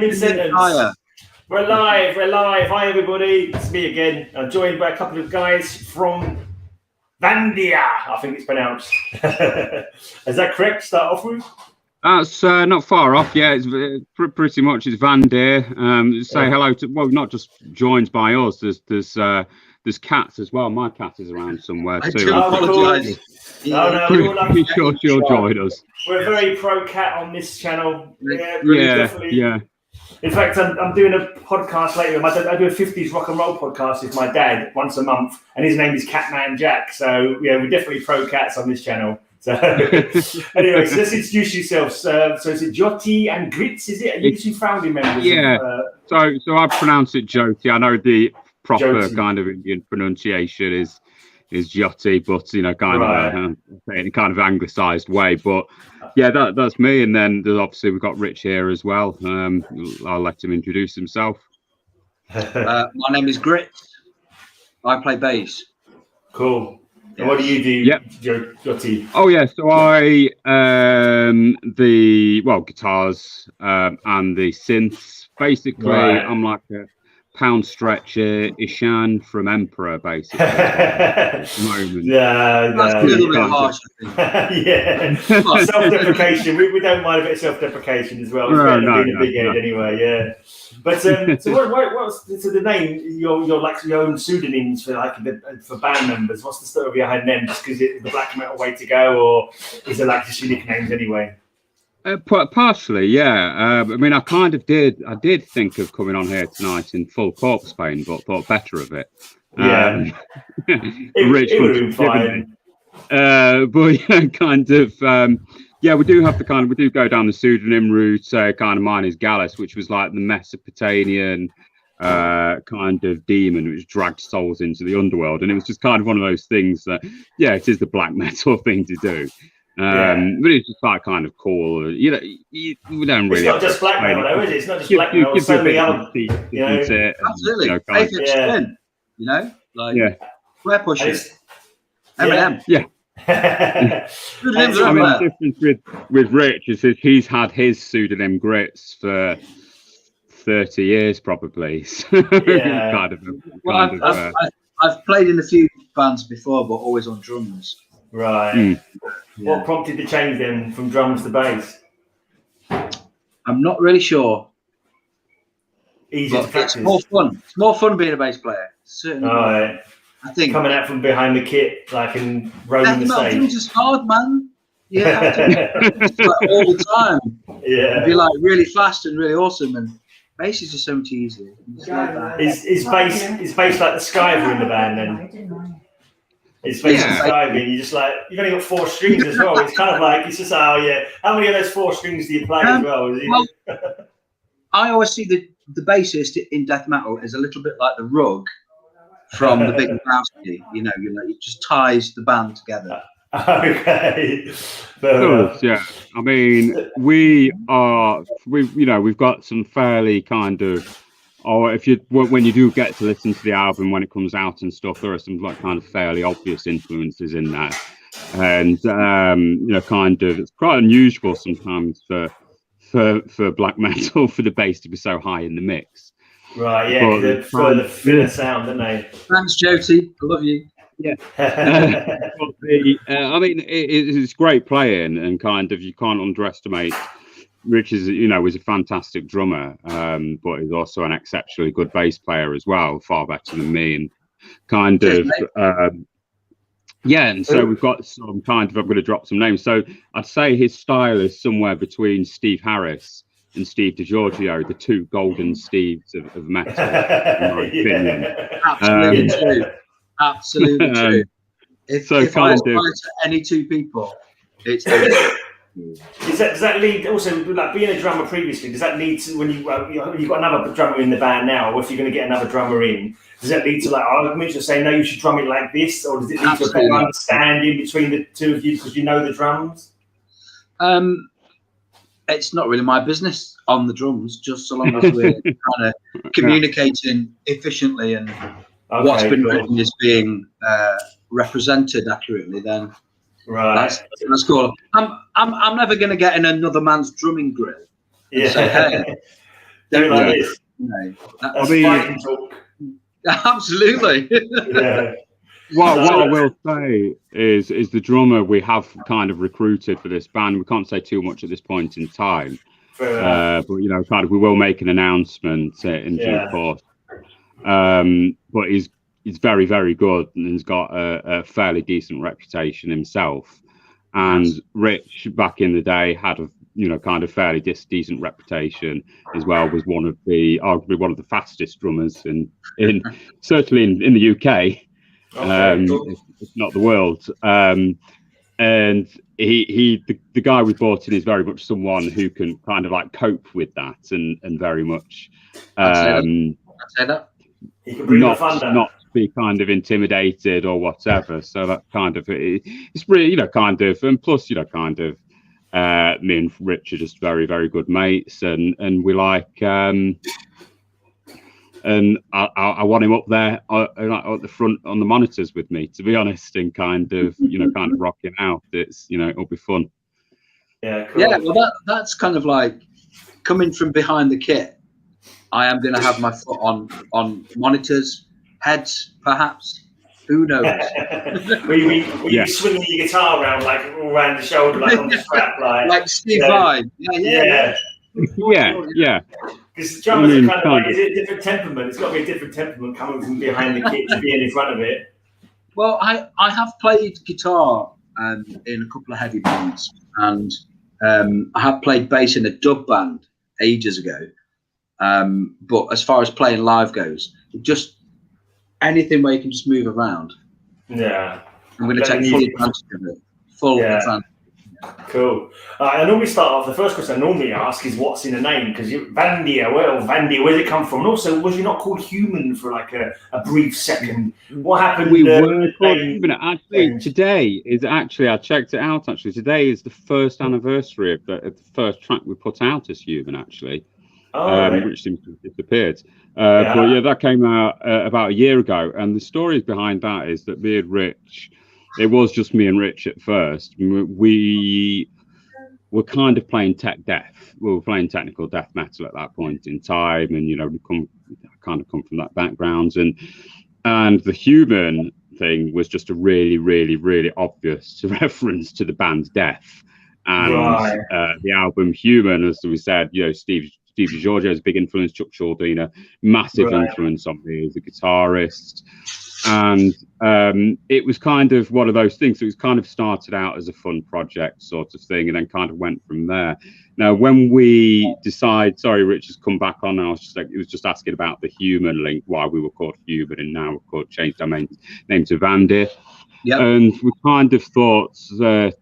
mid-sentence. We're live. Hi, everybody. It's me again. I'm joined by a couple of guys from Vandr, I think it's pronounced. Is that correct? Start off with? That's not far off. Yeah, it's pretty much it's Vandr. Say hello to, well, not just joined by us. There's cats as well. My cat is around somewhere too. I apologise. Pretty sure she'll join us. We're very pro cat on this channel. Yeah. In fact, I'm doing a podcast later. I do a 50s rock and roll podcast with my dad once a month, and his name is Catman Jack. So yeah, we're definitely pro cats on this channel. So anyway, so let's introduce yourselves. So is it Jyoti and Grits? Is it? Are you two founding members? Yeah. So I pronounce it Jyoti. I know the proper kind of Indian pronunciation is Jyoti, but you know, kind of in a kind of anglicised way. But yeah, that's me. And then there's obviously we've got Rich here as well. I'll let him introduce himself. My name is Grits. I play bass. Cool. And what do you do, Jyoti? Oh yeah, so I guitars and the synths. Basically, I'm like a pound stretcher Ishan from Emperor, basically. At the moment. That's a little bit harsh, I think. Yeah. Self-deprecation. We don't mind a bit of self-deprecation as well. It's better than being a big head anyway, yeah. But so what's the name? Your like your own pseudonyms for band members. What's the story behind them? Just because it's the black metal way to go, or is it like just your nicknames anyway? Partially, yeah. I mean, I did think of coming on here tonight in full corpse paint, but thought better of it. Yeah, Rich it would have been fine. But yeah, kind of. Yeah, we do go down the pseudonym route. Kind of mine is Gallus, which was like the Mesopotamian kind of demon which dragged souls into the underworld, and it was just kind of one of those things that, yeah, it is the black metal thing to do. But it's just like kind of cool. You know, we don't really. It's not just black metal, though, is it? It's not just black metal. So many other, absolutely. You know, like Square Pushers, Eminem. Yeah. I mean, the difference with Rich is that he's had his pseudonym Grits for 30 years, probably. So I've played in a few bands before, but always on drums. Right. What prompted the change then from drums to bass? I'm not really sure. Easy to practice. It's more fun. It's more fun being a bass player. Certainly. Right. I think coming out from behind the kit, like in roaming the stage. It's just hard, man. You have to like, all the time. Yeah. And be like really fast and really awesome, and bass is just so much easier. Is bass like the Skyver in the band then? It's basically skiving. You just like you've only got 4 strings as well. It's kind of like it's just how many of those 4 strings do you play as well? I always see the bassist in death metal as a little bit like the rug from the Big Lebowski. You know, it just ties the band together. Okay. Yeah. I mean, we've got some fairly kind of. Or when you do get to listen to the album when it comes out and stuff, there are some like kind of fairly obvious influences in there, and kind of it's quite unusual sometimes for black metal for the bass to be so high in the mix. Right, yeah, for the thinner sound, don't they? Thanks, Jyoti. I love you. Yeah. I mean, it's great playing, and kind of you can't underestimate. Rich is a fantastic drummer, but he's also an exceptionally good bass player as well, far better than me. And kind of, and so we've got some kind of, I'm going to drop some names. So I'd say his style is somewhere between Steve Harris and Steve DiGiorgio, the 2 golden Steves of metal, in my opinion. Absolutely true. Absolutely true. If I was to any 2 people, it's does that lead also, like being a drummer previously, does that lead to when you've got another drummer in the band now, or if you're going to get another drummer in, does that lead to like arguments or saying no, you should drum it like this, or does it lead to a better understanding between the 2 of you because you know the drums? It's not really my business on the drums, just so long as we're kind of communicating efficiently and what's been written is being represented accurately, then right. That's cool. I'm never going to get in another man's drumming grill. Yeah. Say, hey, Doing like this. That's Viking talk. Absolutely. Yeah. What I will say is the drummer we have kind of recruited for this band. We can't say too much at this point in time, but kind of we will make an announcement in due course. But he's very, very good, and he's got a fairly decent reputation himself. And Rich, back in the day, had a kind of fairly decent reputation as well. Was arguably one of the fastest drummers in certainly in the UK. If not the world. And the guy we brought in is very much someone who can kind of like cope with that and very much I'd say that. He can bring the thunder. Not be kind of intimidated or whatever. So that kind of it's really kind of, and plus kind of me and Rich are just very, very good mates, and we like and I want him up there at the front on the monitors with me, to be honest, and kind of kind of rocking out. It's it'll be fun. Yeah, cool. Yeah. Well, that's kind of like coming from behind the kit. I am going to have my foot on monitors, heads, perhaps. Who knows? Were you swinging your guitar around like all around the shoulder, like on the strap, like Steve Vai? Yeah. Because drummers are kind of like, is it a different temperament? It's got to be a different temperament coming from behind the kit to being in front of it. Well, I have played guitar in a couple of heavy bands, and I have played bass in a dub band ages ago. But as far as playing live goes, just anything where you can just move around. Yeah. I'm going to take full advantage of it. Full advantage. Cool. I normally start off, the first question I normally ask is what's in a name, because Vandr, where did it come from? And also, was you not called Human for like a brief second? What happened? We were called Human. Actually, today is I checked it out, actually. Today is the first anniversary of the first track we put out as Human, actually. Which seems to have disappeared. But that came out about a year ago. And the story behind that is that me and Rich, it was just me and Rich at first. We were kind of playing tech death. We were playing technical death metal at that point in time, and we come from that background. And the Human thing was just a really, really, really obvious reference to the band Death. And the album Human, as we said, Steve DiGiorgio is a big influence. Chuck Schuldiner, massive influence on me as a guitarist. And it was kind of one of those things. It was kind of started out as a fun project sort of thing, and then kind of went from there. Now, when we decide, sorry, Rich has come back on. It was just asking about the Human link, why we were called Human, and now we're changed our name to Vandr. Yep. And we kind of thought that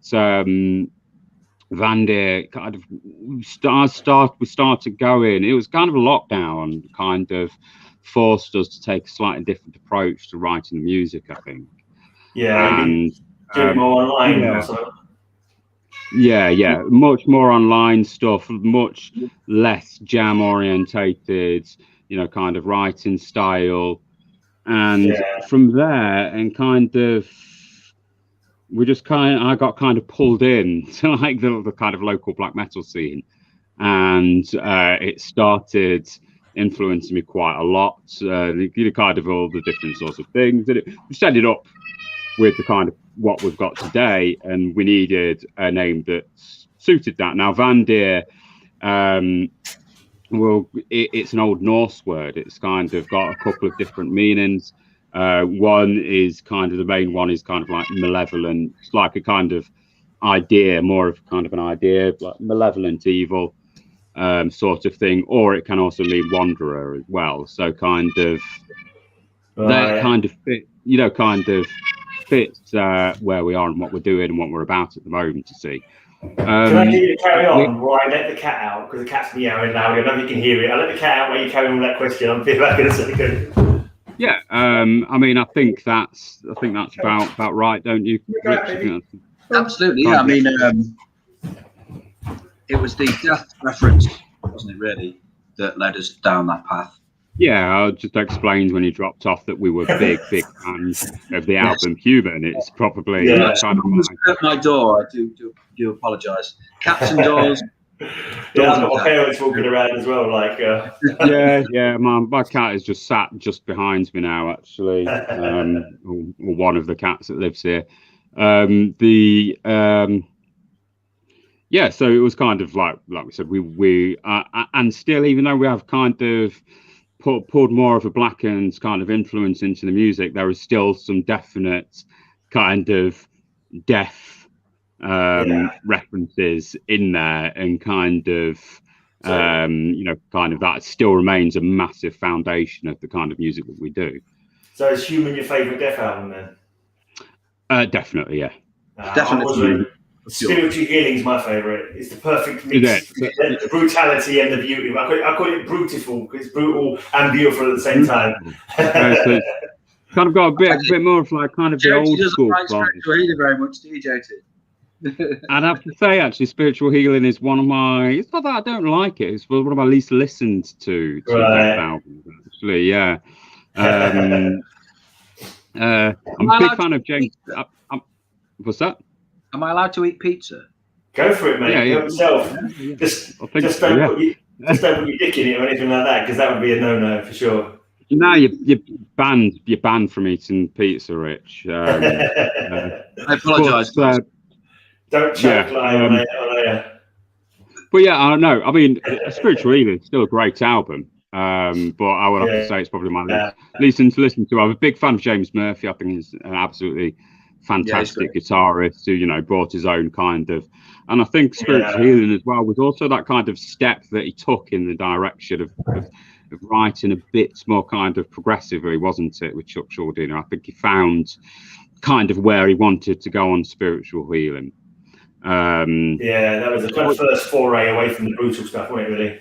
Vandr kind of we started going. It was kind of a lockdown, kind of forced us to take a slightly different approach to writing the music, I think. Yeah, and do it more online. Much more online stuff, much less jam orientated, kind of writing style, and from there, and kind of. I got kind of pulled in to like the kind of local black metal scene, and it started influencing me quite a lot. Kind of all the different sorts of things, and we just ended up with the kind of what we've got today, and we needed a name that suited that. Now, Vandr, it's an Old Norse word. It's kind of got a couple of different meanings. One is kind of the main one is kind of like malevolent. It's like a kind of idea, more of kind of an idea, like malevolent evil sort of thing, or it can also mean wanderer as well. So kind of that kind of fit, fits where we are and what we're doing and what we're about at the moment. To see. Can I get you to carry on while I let the cat out, because the cat's meowing loud. I don't know if you can hear it. I'll let the cat out while you carry on with that question. I'll be back in a second. Yeah, I mean, I think that's about right, don't you, Rich? Absolutely, yeah. I mean, it was the death reference, wasn't it, really, that led us down that path. Yeah, I just explained when you dropped off that we were big fans of the album Human. It's probably kind of at my door. I do apologise. Cats and doors, Yeah, I've got my parents walking around as well. Like, yeah. My cat is just sat just behind me now, actually. Or one of the cats that lives here. Yeah, so it was kind of like we said, we and still, even though we have kind of poured more of a Blackened kind of influence into the music, there is still some definite kind of death references in there, and kind of kind of that still remains a massive foundation of the kind of music that we do. So is Human your favourite death album then? Definitely, yeah. Definitely. Spiritual Healing is my favourite. It's the perfect mix. The brutality and the beauty. I call it brutiful, because it's brutal and beautiful at the same time. So kind of got a bit more of like kind of the old school. Spiritual Healing very much, do you, JT? I'd have to say, actually, Spiritual Healing is one of my. It's not that I don't like it. It's one of my least listened to death albums. Actually, yeah. I'm a big fan of James. What's that? Am I allowed to eat pizza? Go for it, mate. Yeah. Help yourself. Yeah. Just don't put your dick in it or anything like that, because that would be a no-no for sure. No, you're banned from eating pizza, Rich. I apologise. Don't choke mate. But yeah, I don't know. I mean, Spiritual Healing is still a great album. But I would have to say it's probably my least to listen to. I'm a big fan of James Murphy. I think he's an absolutely fantastic guitarist who, brought his own kind of, and I think Spiritual Healing as well was also that kind of step that he took in the direction of writing a bit more kind of progressively, wasn't it, with Chuck Schuldiner? I think he found kind of where he wanted to go on Spiritual Healing. That was the kind of first foray away from the brutal stuff, wasn't it, really?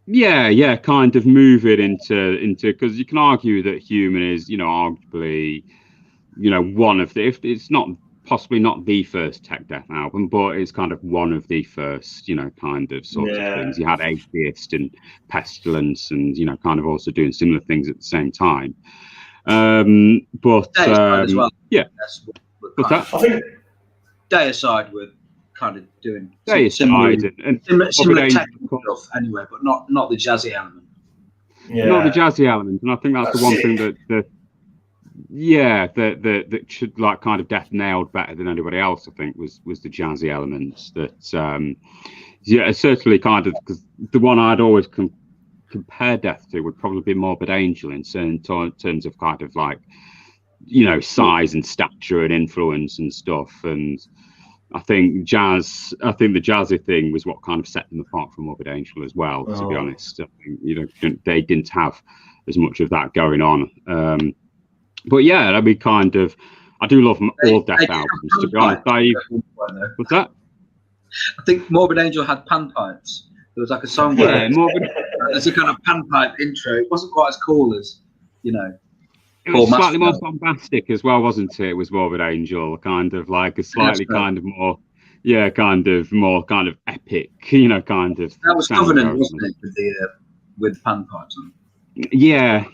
Yeah, kind of move it into because you can argue that Human is, arguably, one of the, if it's not possibly not the first tech death album, but it's kind of one of the first, kind of sorts of things. You had Atheist and Pestilence, and kind of also doing similar things at the same time. But as well. Yeah, what's that? I think Deicide were kind of doing similar technical stuff anyway, but not the jazzy element. Not the jazzy element, and I think that's the one thing that should like kind of Death nailed better than anybody else. I think was the jazzy elements that certainly kind of, because the one I'd always compare Death to would probably be Morbid Angel in certain terms of kind of like size and stature and influence and stuff. And I think the jazzy thing was what kind of set them apart from Morbid Angel as well, to be honest. I think, they didn't have as much of that going on. But yeah, I mean, kind of, I do love all Death albums, to be honest. What's that? I think Morbid Angel had panpipes. There was like a song where there's a kind of panpipe intro. It wasn't quite as cool as, It was slightly more bombastic as well, wasn't it? It was Morbid Angel, kind of like a slightly kind of more, more kind of epic, kind of. That was Covenant, wasn't it, with panpipes on? Yeah.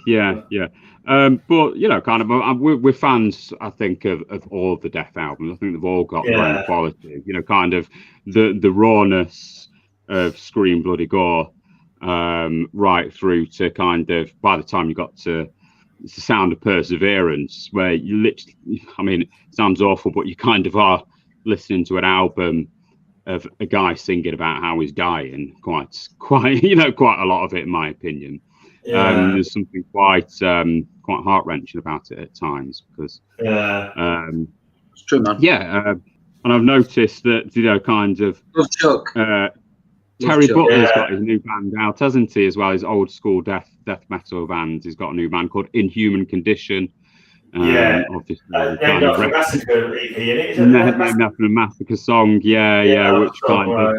But kind of, we're fans, I think, of all of the Death albums. I think they've all got their own quality. Kind of the rawness of Scream Bloody Gore, right through to kind of, by the time you got to the Sound of Perseverance, where you literally, I mean, it sounds awful, but you kind of are listening to an album of a guy singing about how he's dying. Quite a lot of it, in my opinion. There's something quite heart-wrenching about it at times, because it's true, man. And I've noticed that kind of Terry Butler's got his new band out, hasn't he, as well? His old school death metal band. He's got a new band called Inhuman Condition. Obviously, named after Massacre EP, named after a Massacre song, which kind of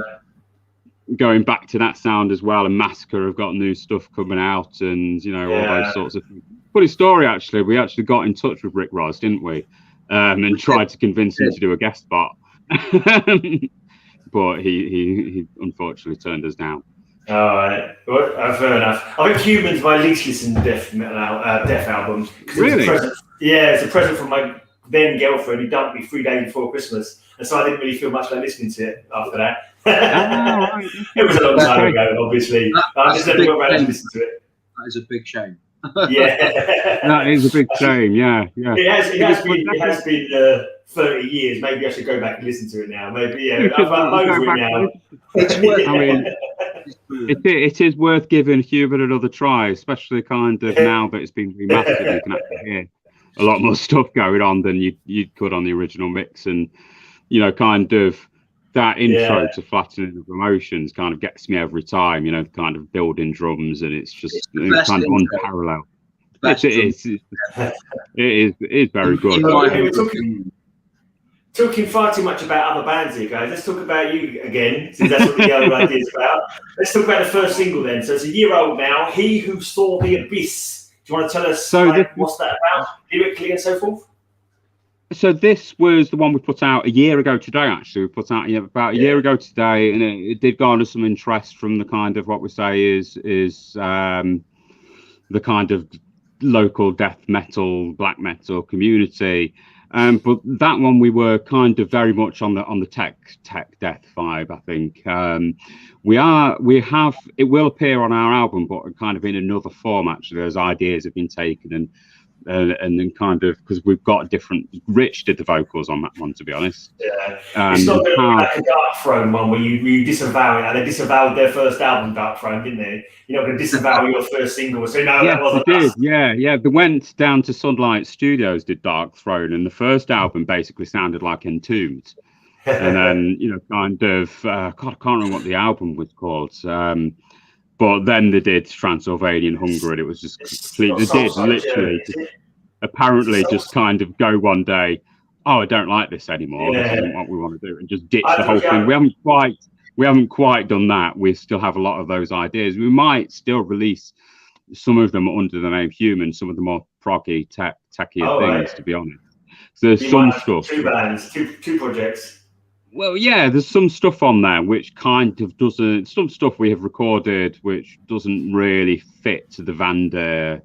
going back to that sound as well. And Massacre have got new stuff coming out, and all those sorts of things. Funny story, actually. We actually got in touch with Rick Ross, didn't we? And tried to convince him to do a guest spot. But he unfortunately turned us down. All right, fair enough. I think Human's my least listened death album. Really? It's a present from my then girlfriend who dumped me 3 days before Christmas, and so I didn't really feel much like listening to it after that. Right. It was a long time ago, obviously. I just never got around to listen to it. That is a big shame. Yeah, that is a big shame. Yeah. It has been 30 years. Maybe I should go back and listen to it now. Maybe I'm over it now. It's worth. I mean, it is worth giving Human another try, especially kind of now that it's been remastered. You can actually hear a lot more stuff going on than you could on the original mix, and kind of that intro to Flattening of Emotions kind of gets me every time. Kind of building drums, and it's just kind of unparalleled. It is very good. Talking far too much about other bands here, guys. Let's talk about you again, since that's what the whole idea is about. Let's talk about the first single then. So it's a year old now. He Who Saw the Abyss. Do you want to tell us what's that about, lyrically and so forth? So this was the one we put out a year ago today, actually. We put out about a year ago today, and it did garner some interest from the kind of what we say is the kind of local death metal, black metal community. But that one we were kind of very much on the tech death vibe, I think. It will appear on our album, but kind of in another form, actually. Those ideas have been taken and then kind of, because we've got different. Rich did the vocals on that one, to be honest. Yeah, it's not like a Dark Throne one where you disavow it. They disavowed their first album, Dark Throne, didn't they? You're not going to disavow your first single. So no, that wasn't. They did. Yeah. They went down to Sunlight Studios, did Dark Throne, and the first album basically sounded like Entombed. And then kind of God, I can't remember what the album was called. But then they did Transylvanian Hunger, and it was just completely. They did literally, apparently, just kind of go one day. Oh, I don't like this anymore. This isn't what we want to do, and just ditch the whole thing. We haven't quite done that. We still have a lot of those ideas. We might still release some of them under the name Human, some of the more proggy, techier things. To be honest, so there's some stuff. 2 bands, two projects. Well, yeah, there's some stuff on there which kind of doesn't. Some stuff we have recorded which doesn't really fit to the Vandr,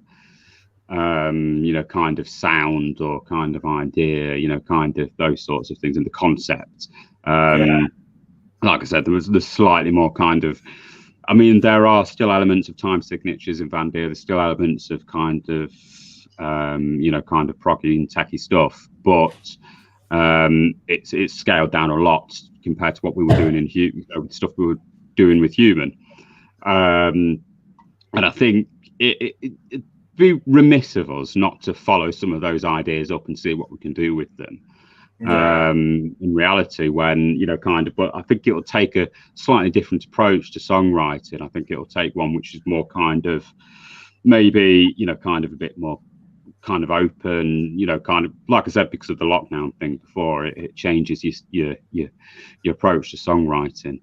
kind of sound or kind of idea, kind of those sorts of things, and the concept. Like I said, there's slightly more kind of. I mean, there are still elements of time signatures in Vandr. There's still elements of kind of, kind of proggy and techie stuff, but. It's scaled down a lot compared to what we were doing in stuff we were doing with Human, and I think it'd be remiss of us not to follow some of those ideas up and see what we can do with them. In reality, when but I think it'll take a slightly different approach to songwriting. I think it'll take one which is more kind of maybe kind of a bit more kind of open, kind of like I said, because of the lockdown thing before, it changes your approach to songwriting.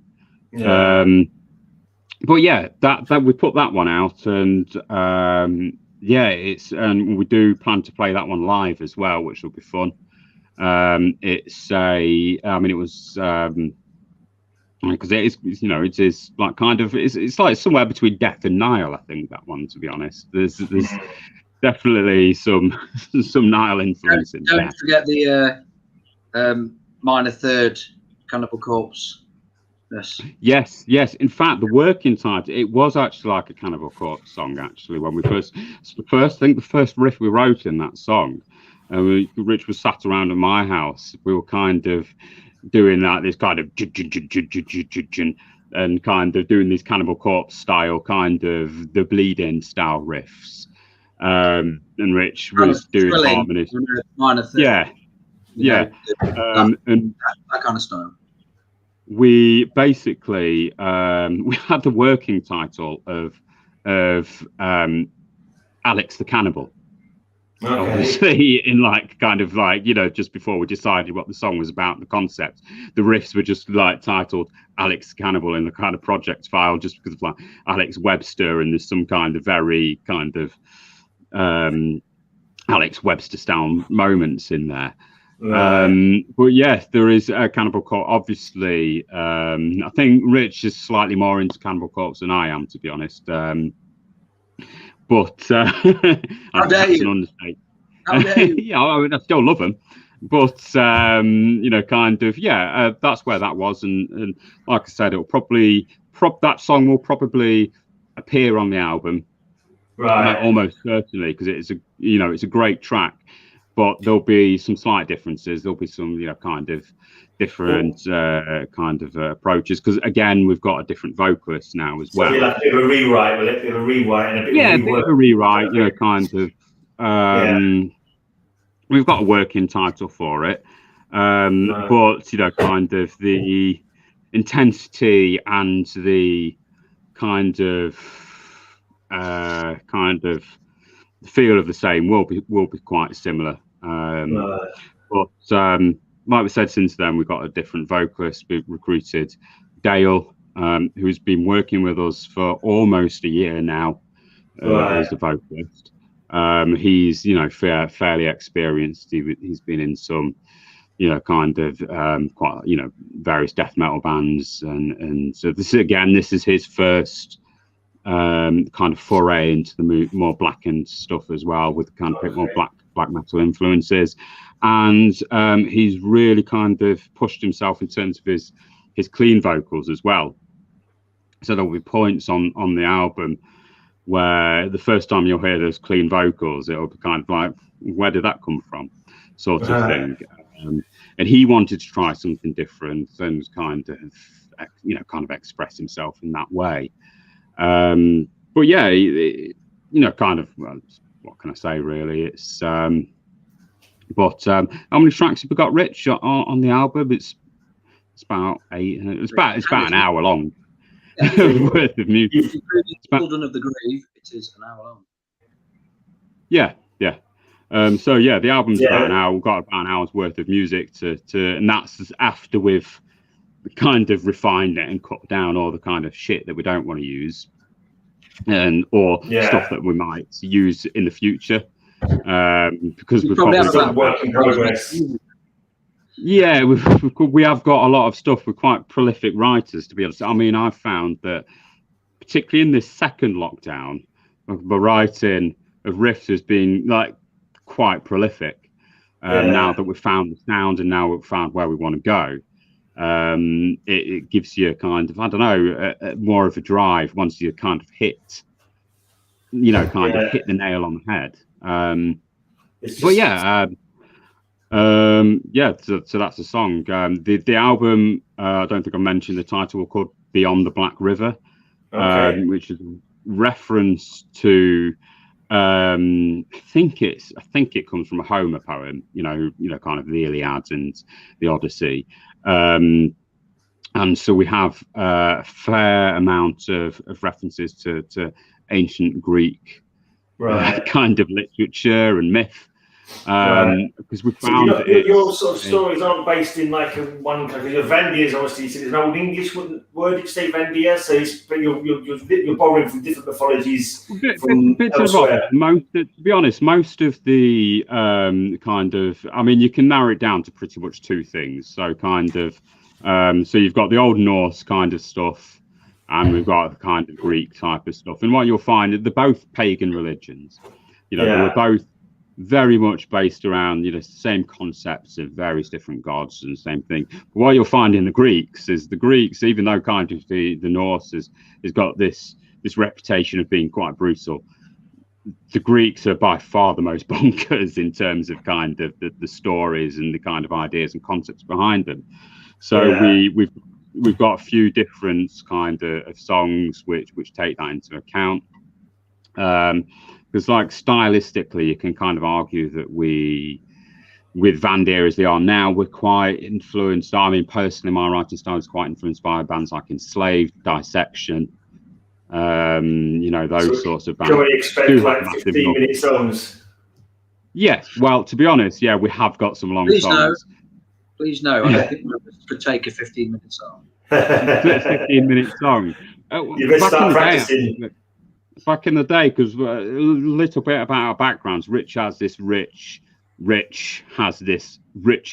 But yeah, that we put that one out, and and we do plan to play that one live as well, which will be fun. Because it is like kind of it's like somewhere between Death and Nile, I think, that one, to be honest. There's definitely some Nile influence in there. Don't forget the minor third Cannibal Corpse. Yes. In fact, the working title, it was actually like a Cannibal Corpse song. Actually, when we the first riff we wrote in that song, Rich was sat around at my house. We were kind of doing this kind of and kind of doing these Cannibal Corpse style, kind of the bleed-in style riffs. And Rich was doing harmonies. Yeah. And that kind of style. We basically we had the working title of Alex the Cannibal. Okay. Obviously, in just before we decided what the song was about, the concept, the riffs were just like titled Alex the Cannibal in the kind of project file, just because of like Alex Webster, and there's some kind of very kind of Alex Webster style moments in there. But yes, there is a Cannibal Corpse. Obviously, I think Rich is slightly more into Cannibal Corpse than I am, to be honest. But how dare you? Yeah, I still love them. But kind of, that's where that was, and like I said, it'll probably that song will probably appear on the album, right? Almost certainly, because it's a great track, but there'll be some slight differences. There'll be some kind of different approaches, because again, we've got a different vocalist now as well. So like a bit of a rewrite, will it? A bit of a rewrite and a bit of a bit of a rewrite, kind of. We've got a working title for it, but kind of the intensity and the kind of feel of the same will be quite similar. But like we said, since then we've got a different vocalist. We've recruited Dale, who's been working with us for almost a year now as the vocalist. He's fairly experienced. He's been in some quite various death metal bands, and so this is his first kind of foray into the more blackened stuff as well, with kind of a bit more black metal influences. And he's really kind of pushed himself in terms of his clean vocals as well. So there'll be points on the album where the first time you'll hear those clean vocals, it'll be kind of like, where did that come from, sort of thing. And he wanted to try something different and kind of express himself in that way. But yeah, kind of, well, what can I say really? It's but how many tracks have we got, Rich, on the album? It's about 8. It's about an hour long. Worth of music. If you include Children of the Grave, it is an hour long. Yeah. So yeah, the album's about an hour. We've got about an hour's worth of music to and that's after we've kind of refined it and cut down all the kind of shit that we don't want to use, or stuff that we might use in the future. Because we've got work in progress. Yeah, we have got a lot of stuff. We're quite prolific writers, to be honest. I mean, I've found that, particularly in this second lockdown, the writing of riffs has been like quite prolific. Now that we've found the sound and now we've found where we want to go, it gives you a kind of, I don't know, more of a drive once you kind of hit, of hit the nail on the head. So that's a song. The album, I don't think I mentioned the title, called Beyond the Black River, which is a reference to I think it comes from a Homer poem, kind of the Iliad and the Odyssey. And so we have a fair amount of references to ancient Greek kind of literature and myth. Because we found your sort of stories aren't based in like one country. Your Vandr is obviously, it's an old English word. You say Vandr, so you're borrowing from different mythologies from elsewhere. To be honest, most of the kind of, I mean, you can narrow it down to pretty much 2 things. So kind of, so you've got the Old Norse kind of stuff, and we've got the kind of Greek type of stuff. And what you'll find is they're both pagan religions. They were both very much based around same concepts of various different gods and the same thing. But what you'll find in the Greeks is even though kind of the Norse has got this reputation of being quite brutal, the Greeks are by far the most bonkers in terms of kind of the stories and the kind of ideas and concepts behind them. So we've got a few different kind of songs which take that into account. Because like stylistically, you can kind of argue that with Vandr as they are now, we're quite influenced. I mean, personally, my writing style is quite influenced by bands like Enslaved, Dissection, those sorts of bands. Can we expect like 15-minute songs? Yes. Well, to be honest, we have got some long songs. Please no. I don't think we could take a 15-minute song. 15-minute song. You better start practicing. Back in the day, because a little bit about our backgrounds, Rich has this rich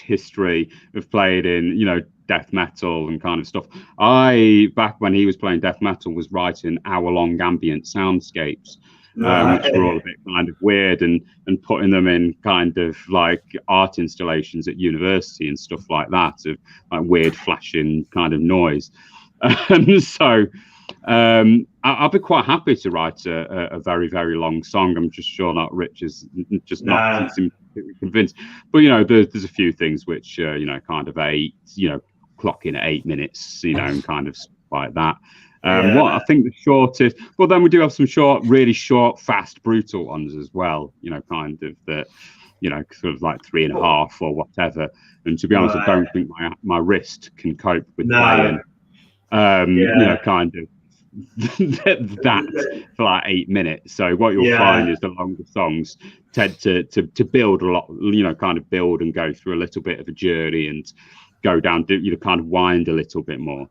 history of playing in death metal and kind of stuff. I, back when he was playing death metal, was writing hour-long ambient soundscapes, which were all a bit kind of weird, and putting them in kind of like art installations at university and stuff like that, of like weird flashing kind of noise. So I'll be quite happy to write a very, very long song. I'm just sure that Rich is just not convinced. But there's a few things which kind of clock in at 8 minutes, and kind of stuff like that. What I think the shortest, but then we do have some really short, fast, brutal ones as well. Kind of that, sort of like 3.5 or whatever. And to be honest, I don't think my wrist can cope with playing. Kind of that for like 8 minutes. So what you'll find is the longer songs tend to build a lot, kind of build and go through a little bit of a journey and go down, kind of wind a little bit more.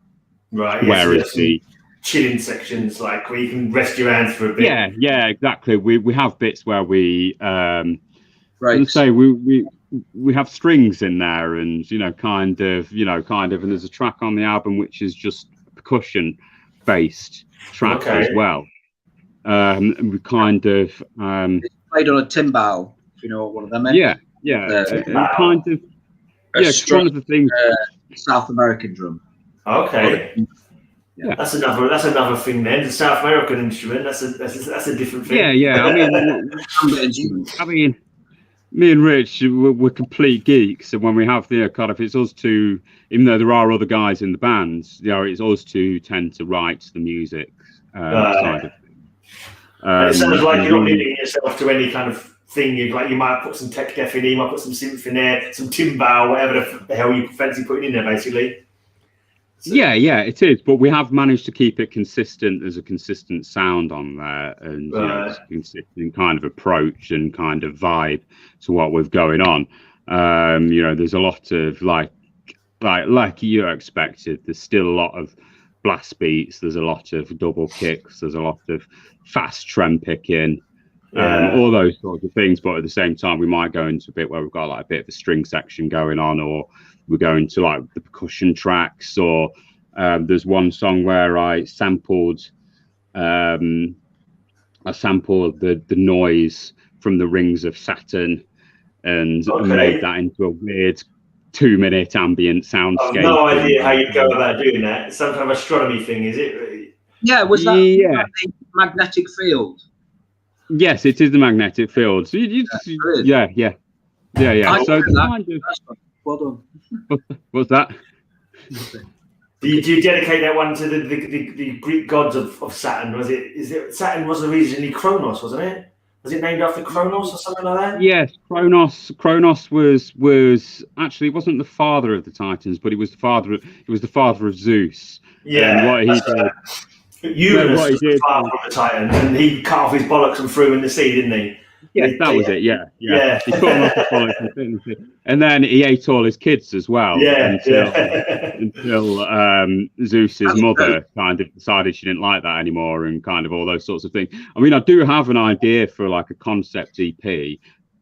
Right. Whereas the chilling sections, like where you can rest your hands for a bit. Yeah, exactly. We have bits where we say we have strings in there, and kind of, and there's a track on the album which is just percussion based track as well. And we kind of it's played on a timbal, if you know what one of them is. Yeah. Kind of one of the things. South American drum. Okay. Yeah. That's another thing then. The South American instrument. That's a different thing. Yeah. I mean, me and Rich, we're complete geeks, and when we have the kind of, it's us two, even though there are other guys in the band, it's us two tend to write the music side of things. It sounds like you're not limiting yourself to any kind of thing. You might put some tech def in, you might put some synth in there, some timbal, whatever the hell you fancy putting in there, basically. So. Yeah, it is. But we have managed to keep it consistent as a consistent sound on there, and consistent kind of approach and kind of vibe to what we've going on. There's a lot of like you expected. There's still a lot of blast beats. There's a lot of double kicks. There's a lot of fast trem picking. All those sorts of things. But at the same time, we might go into a bit where we've got like a bit of a string section going on, or we're going to like the percussion tracks, or there's one song where I sampled the noise from the Rings of Saturn and made that into a weird 2-minute ambient soundscape. I've no idea how you'd go about doing that. It's some kind of astronomy thing, is it? Yeah, was that the magnetic field? Yes, it is the magnetic field. So yeah. So kind of. Well done. What's that? Do you dedicate that one to the Greek gods of Saturn? Saturn was originally Kronos, wasn't it? Was it named after Kronos or something like that? Yes, Kronos was actually, it wasn't the father of the Titans, but he was the father of Zeus. Yeah. And what he did. Uranus was the father of the Titans, and he cut off his bollocks and threw him in the sea, didn't he? Yes, that was it. Yeah. He put him off the bollocks, and then he ate all his kids as well. Until Zeus's mother kind of decided she didn't like that anymore, and kind of all those sorts of things. I mean, I do have an idea for like a concept EP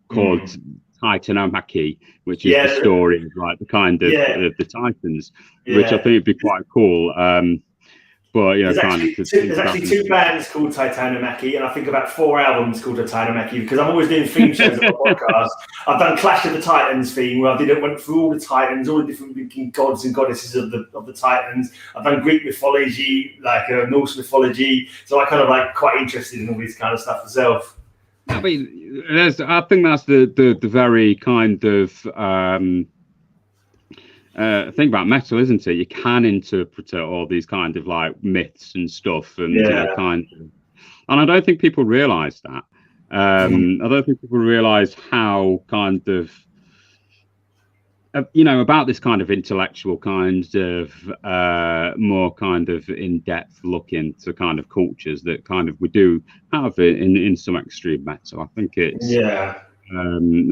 called Titanomachy, which is the story of like the kind of the Titans, which I think would be quite cool. But there's actually two bands called Titanomachy, and I think about 4 albums called Titanomachy, because I'm always doing theme shows on my podcast. I've done Clash of the Titans theme, where I went through all the Titans, all the different gods and goddesses of the Titans. I've done Greek mythology, like Norse mythology, so I kind of like quite interested in all this kind of stuff myself. I mean, I think that's the very kind of thing about metal, isn't it? You can interpret all these kind of like myths and stuff, and and I don't think people realise that. I don't think people realise how kind of about this kind of intellectual kind of more kind of in-depth look into kind of cultures that kind of we do have in some extreme metal. I think it's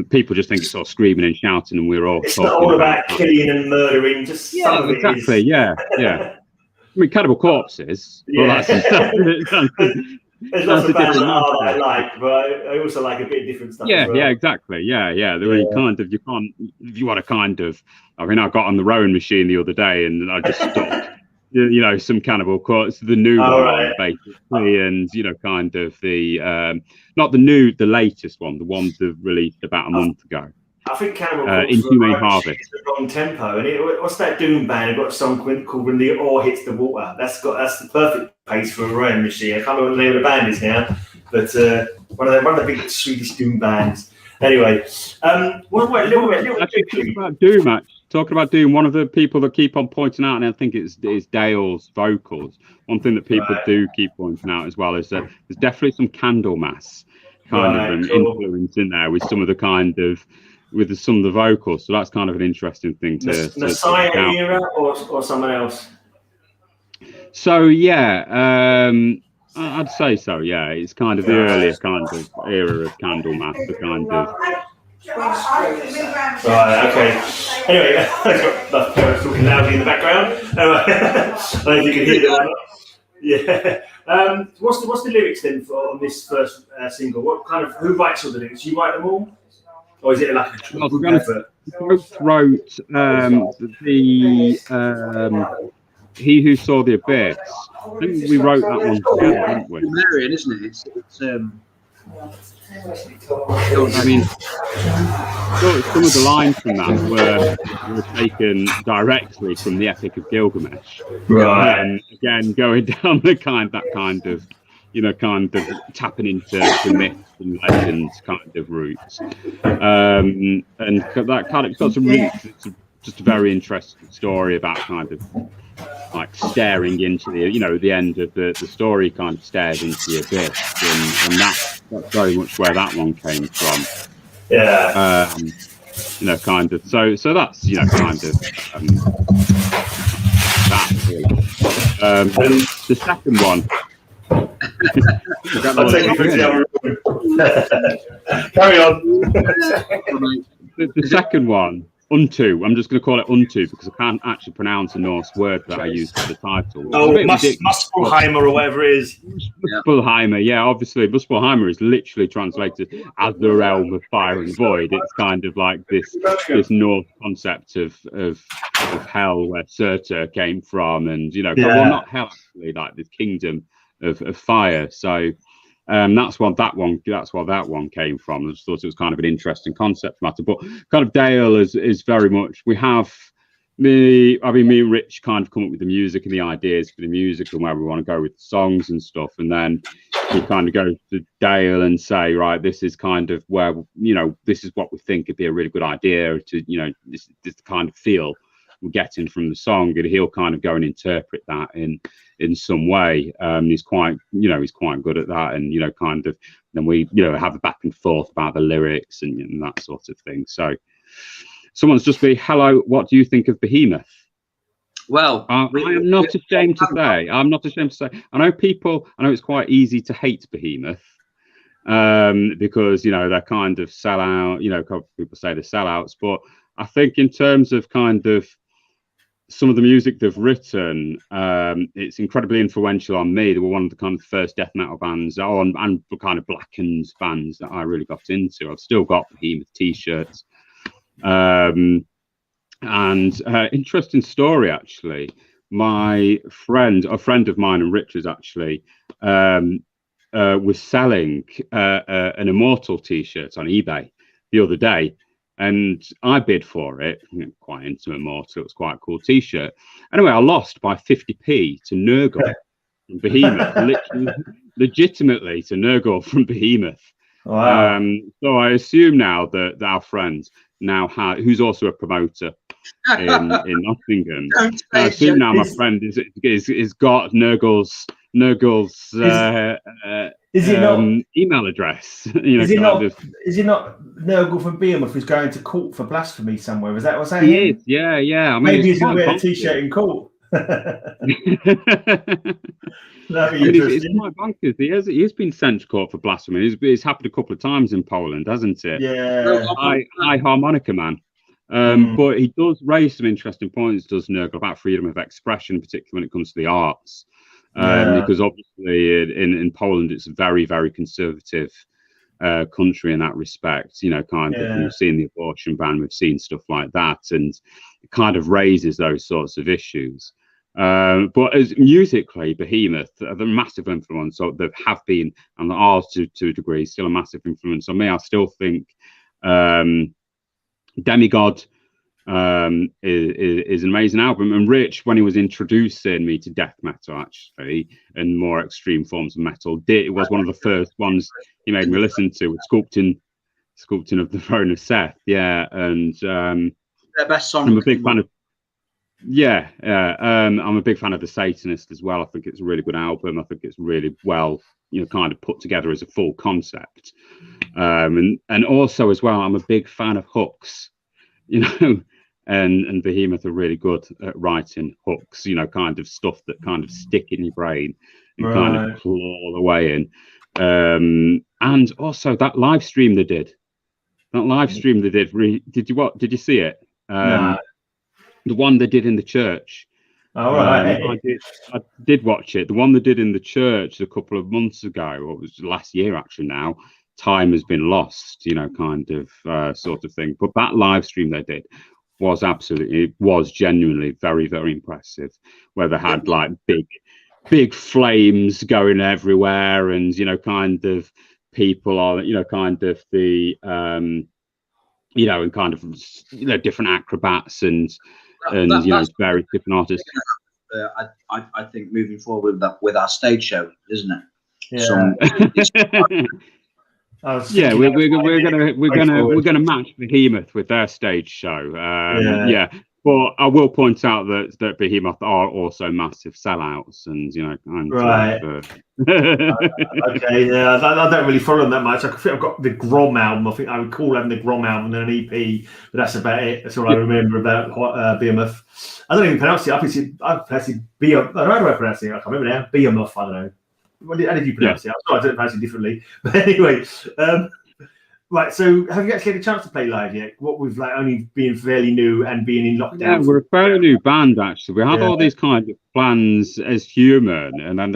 people just think it's all screaming and shouting, and we're all. It's not all about killing and murdering. Just some of exactly. It is. Yeah. I mean, Cannibal Corpses. Yeah. There's lots of bands that I like, but I also like a bit of different stuff. Yeah, exactly. Yeah. Kind of, you can't. If you want to kind of. I mean, I got on the rowing machine the other day, and I just stuck you know, some Cannibal Corpse, the new one, basically, and you know, kind of the not the latest one, the one that released about a month ago. I think Cannibal Corpse Inhumane Harvest. The wrong tempo, and what's that Doom band? I've got a song called "When the Ore Hits the Water." That's the perfect pace for a rowing machine. I can't remember what the name of the band is now, but one of the big Swedish Doom bands. Anyway, talking about Doom, one of the people that keep on pointing out, and I think it's Dale's vocals. One thing that people do keep pointing out as well is that there's definitely some Candlemass kind of influence in there with some of the kind of some of the vocals. So that's kind of an interesting thing to Messiah era or someone else. So yeah. I'd say so, yeah. It's kind of the earlier kind of era of Candlemass, the kind of. Right, okay. Anyway, I've got talking loudly in the background. I don't know if you can hear that or not. Yeah. What's the lyrics then on this first single? What kind of who writes all the lyrics? You write them all, or is it like a group effort? Both wrote He Who Saw the Abyss. I think we wrote that one together, didn't we? Marion, isn't it? It's I mean, some of the lines from that were taken directly from the Epic of Gilgamesh. Right. And again, going down that kind of, you know, kind of tapping into the myths and legends kind of roots. And that kind of got some really, it's just a very interesting story about kind of like staring into the, you know, the end of the story kind of stares into the abyss, and that's very much where that one came from. Yeah. You know, kind of. So that's, you know, kind of that. Really. The second one. I'll take you to the other room. Carry on. The second one. Unto. I'm just going to call it Unto because I can't actually pronounce a Norse word that I use for the title. Oh, Muspelheimer or whatever it is. Muspelheimer, yeah, obviously. Muspelheimer is literally translated as the realm of fire and void. It's kind of like this Norse concept of hell where Surtur came from, and, you know, well, not hell, actually, like this kingdom of fire. So that's what that one came from. I just thought it was kind of an interesting concept matter. But kind of Dale is very much, me and Rich kind of come up with the music and the ideas for the music and where we want to go with the songs and stuff. And then we kind of go to Dale and say, right, this is kind of where, you know, this is what we think would be a really good idea to, you know, this the kind of feel we're getting from the song, and he'll kind of go and interpret that in some way. He's quite good at that, and, you know, kind of then we, you know, have a back and forth about the lyrics and that sort of thing. So someone's just be, hello, what do you think of Behemoth? Well, I am not ashamed to say. I know it's quite easy to hate Behemoth because, you know, they're kind of sellout, you know, people say they're sellouts, but I think in terms of kind of some of the music they've written, it's incredibly influential on me. They were one of the kind of first death metal bands and kind of Blackened bands that I really got into. I've still got Behemoth t-shirts. And interesting story, actually. A friend of mine and Richard's actually was selling an Immortal t-shirt on eBay the other day. And I bid for it, quite into Immortal. It was quite a cool t-shirt. Anyway, I lost by 50p to Nurgle from Behemoth, legitimately to Nurgle from Behemoth. Wow. So I assume now that our friend who's also a promoter in Nottingham, I assume now my friend is got Nurgle's email address. You know, is he not Nurgle from Behemoth who's going to court for blasphemy somewhere? Is that what's saying? He is, yeah. I mean, maybe he's going to wear a t-shirt in court. It's quite bonkers. He has been sent to court for blasphemy. It's happened a couple of times in Poland, hasn't it? Yeah. High harmonica man. But he does raise some interesting points, does Nurgle, about freedom of expression, particularly when it comes to the arts. Because obviously in Poland it's a very, very conservative country in that respect. You know, kind of, we've seen the abortion ban, we've seen stuff like that, and it kind of raises those sorts of issues. But as musically, Behemoth are the massive influence. So they have been and are to a degree still a massive influence on me. I still think Demigod is an amazing album. And Rich, when he was introducing me to death metal, actually, and more extreme forms of metal, it was one of the first ones he made me listen to. Sculpting of the Throne of Seth, yeah, and their best song. I'm a big fan of. I'm a big fan of The Satanist as well. I think it's a really good album. I think it's really well, kind of put together as a full concept. And also as well, I'm a big fan of hooks, and Behemoth are really good at writing hooks, kind of stuff that kind of stick in your brain and kind of claw all the way in. And also that live stream they did. Did you see it? No. The one they did in the church. All right. I did watch it. The one they did in the church a couple of months ago, or it was last year actually now. Time has been lost, kind of sort of thing. But that live stream they did was genuinely very, very impressive, where they had like big flames going everywhere, and kind of people are kind of the and kind of different acrobats and various different artists. I think moving forward with our stage show, isn't it? Yeah. We're gonna match Behemoth with their stage show. But I will point out that Behemoth are also massive sellouts, and okay, yeah, I don't really follow them that much. I think I've got the Grom album. I think I recall having the Grom album and an EP, but that's about it. That's all I remember about Behemoth. I don't even pronounce it. I pronounce it Behemoth. How do I pronounce it? I can't remember now. Behemoth. I don't know. How did you pronounce it? I'm sorry, I don't pronounce it differently. But anyway, right. So, have you actually had a chance to play live yet? What with like only being fairly new and being in lockdown. Yeah, we're a fairly new band actually. We had all these kind of plans as human, and then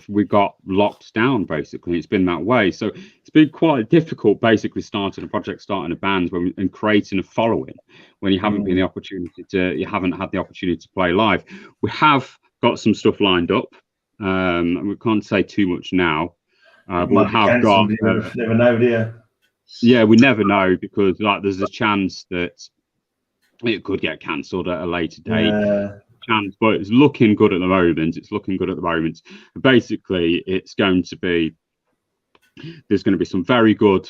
we got locked down. Basically, it's been that way. So it's been quite difficult, basically, starting a band and creating a following when you haven't had the opportunity to play live. We have got some stuff lined up. We can't say too much now. But we have got. Never know, do you? Yeah, we never know, because there's a chance that it could get cancelled at a later date. But it's looking good at the moment. Basically, there's going to be some very good,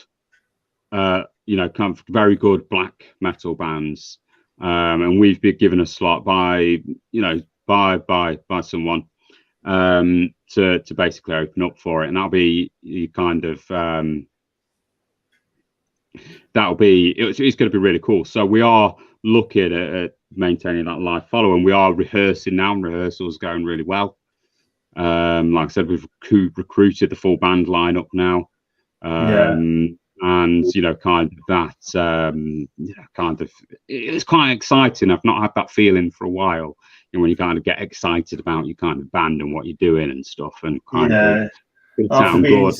kind of very good black metal bands, and we've been given a slot by someone to basically open up for it, and that'll be kind of. It's going to be really cool. So we are looking at maintaining that live follow, and we are rehearsing now. Rehearsals going really well. Like I said, we've recruited the full band lineup now, and kind of that. Kind of, it's quite exciting. I've not had that feeling for a while. When you kind of get excited about your kind of band and what you're doing and stuff, and kind of it sound good.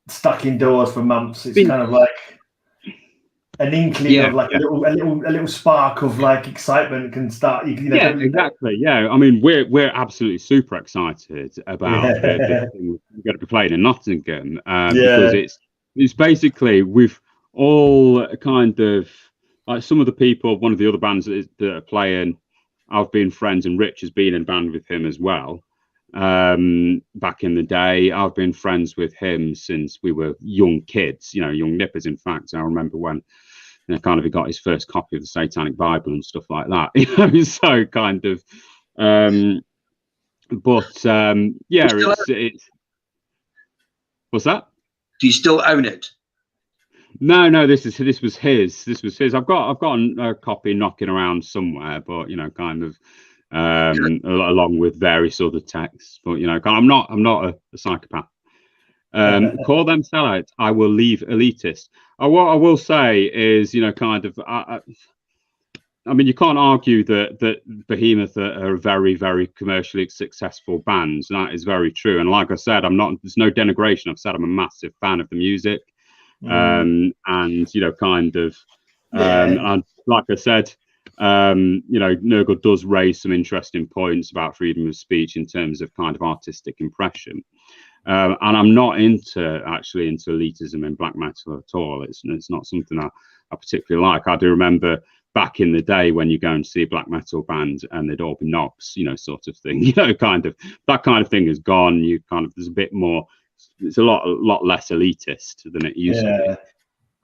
Stuck indoors for months, it's kind of like an inkling of like a little spark of like excitement can start. Exactly. Yeah, I mean, we're absolutely super excited about the thing we're going to be playing in Nottingham, because it's basically we've all kind of like some of the people. One of the other bands that are playing, I've been friends, and Rich has been in band with him as well. Back in the day, I've been friends with him since we were young kids, young nippers. In fact, I remember when kind of he got his first copy of the Satanic Bible and stuff like that. So kind of it's what's that? Do you still own it? No, this was his. I've got a copy knocking around somewhere, but kind of along with various other texts. But I'm not a psychopath. Call them sellouts. I will leave elitist. What I will say is, kind of. I mean, you can't argue that Behemoth are a very, very commercially successful band. That is very true. And like I said, there's no denigration. I've said I'm a massive fan of the music. And kind of and like I said, Nurgle does raise some interesting points about freedom of speech in terms of kind of artistic impression. And I'm not into elitism in black metal at all. It's not something I particularly like. I do remember back in the day when you go and see a black metal band and they'd all be knobs, sort of thing. Kind of that kind of thing is gone. There's a bit more. It's a lot less elitist than it used to be.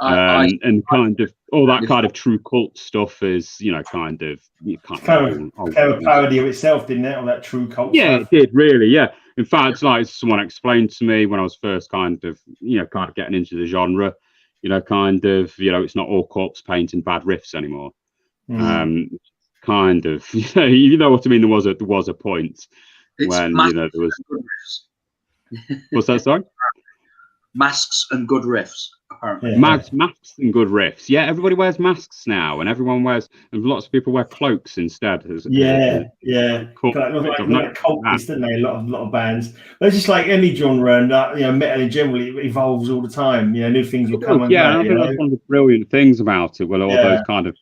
And kind of all that kind of true cult stuff is, kind of you can't kind of a parody of itself, didn't it? All that true cult stuff. It did really, yeah. In fact, like someone explained to me when I was first kind of getting into the genre, it's not all corpse paint and bad riffs anymore. Kind of, you know what I mean. There was a point when there was. What's that? Sorry. Masks and good riffs. Apparently. Yeah. Masks and good riffs. Yeah, everybody wears masks now, and and lots of people wear cloaks instead. Like cultists, don't they? A lot of bands. But it's just like any genre, and metal in general, it evolves all the time. New things will come. Yeah, and I think that's one of the brilliant things about it. Well, all those kind of.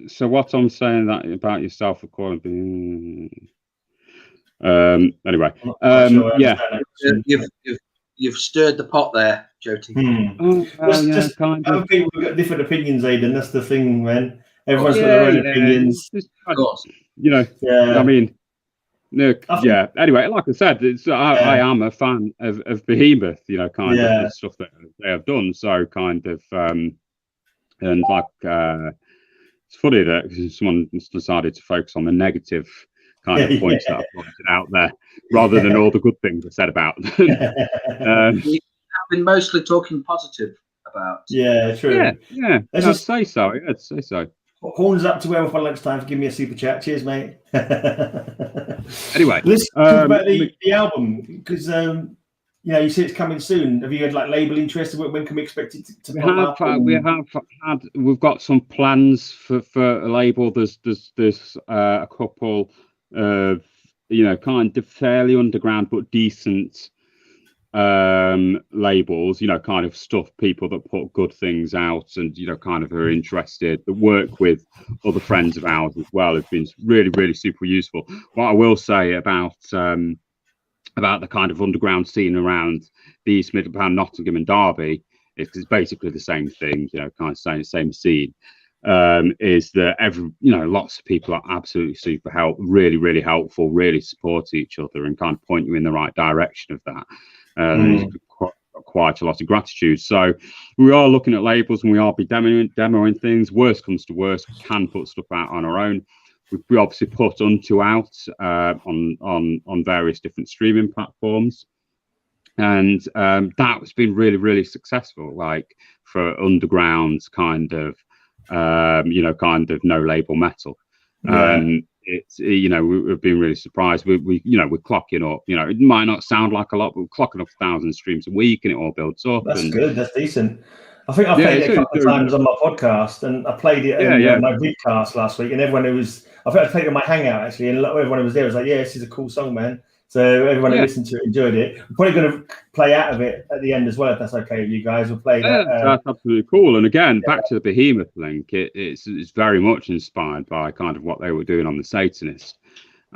So what I'm saying that about yourself, according anyway, you've stirred the pot there, Jyoti. Other people have got different opinions, Aidan. That's the thing, man. Everyone's got their own opinions. Of course. I mean, anyway, like I said, I am a fan of Behemoth, the stuff that they have done. So kind of, and like, it's funny that someone decided to focus on the negative kind of points that I pointed out there, rather than all the good things I said about them. I've been mostly talking positive about. Yeah, true. Yeah. I'd say so. I'd say so. Horns up to where for lunchtime. Give me a super chat. Cheers, mate. Anyway, let's talk about the album, because you see it's coming soon. Have you had like label interest? When can we expect it to pop up? We've got some plans for a label. There's a couple of kind of fairly underground but decent labels, kind of stuff, people that put good things out and kind of are interested, that work with other friends of ours as well, have been really, really super useful. What I will say about the kind of underground scene around the East Midland, Nottingham and Derby, is it's basically the same thing, kind of same scene. Is that lots of people are absolutely super really, really helpful, really support each other and kind of point you in the right direction of that. There's quite a lot of gratitude. So we are looking at labels, and we are demoing things. Worst comes to worst, we can put stuff out on our own. We obviously put Unto out on various different streaming platforms, and that's been really, really successful. Like for underground kind of kind of no label metal. It's we've been really surprised. We're clocking up. It might not sound like a lot, but we're clocking up 1,000 streams a week, and it all builds up. That's good. That's decent. I think I played it a couple of times on my podcast, and I played it in my vidcast last week, and everyone who was, I think I played it on my Hangout actually, and everyone who was there was like, "Yeah, this is a cool song, man." So everyone who listened to it enjoyed it. We're probably going to play out of it at the end as well, if that's okay with you guys. We'll play that. That's absolutely cool. And again, back to the Behemoth link, it's very much inspired by kind of what they were doing on the Satanist.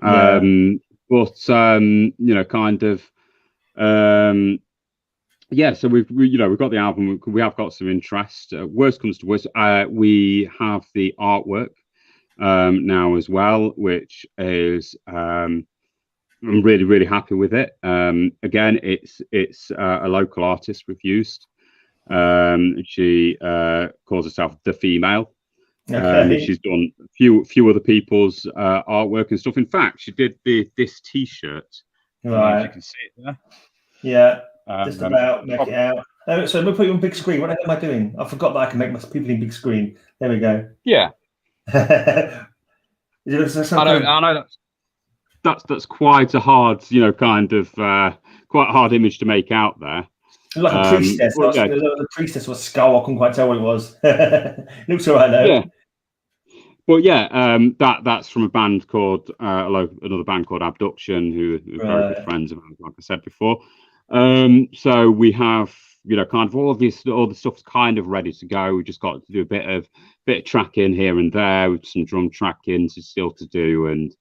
But kind of. So we've got the album. We have got some interest. Worst comes to worst, we have the artwork now as well, which is I'm really, really happy with it. Again, it's a local artist we've used. She calls herself The Female. She's done a few other people's artwork and stuff. In fact, she did this T-shirt. Right. You can see it there. Yeah. Just about make it out. So I'm gonna put you on big screen. What the hell am I doing? I forgot that I can make my people in big screen. There we go. Yeah. I know that's quite a hard, kind of quite a hard image to make out there. Like a priestess. The priestess was skull. I couldn't quite tell what it was. Looks all right though. Yeah. But that's from a band called another band called Abduction, who are very good friends of ours, like I said before. So we have kind of all the stuff's kind of ready to go. We just got to do a bit of tracking here and there, with some drum tracking still to do, and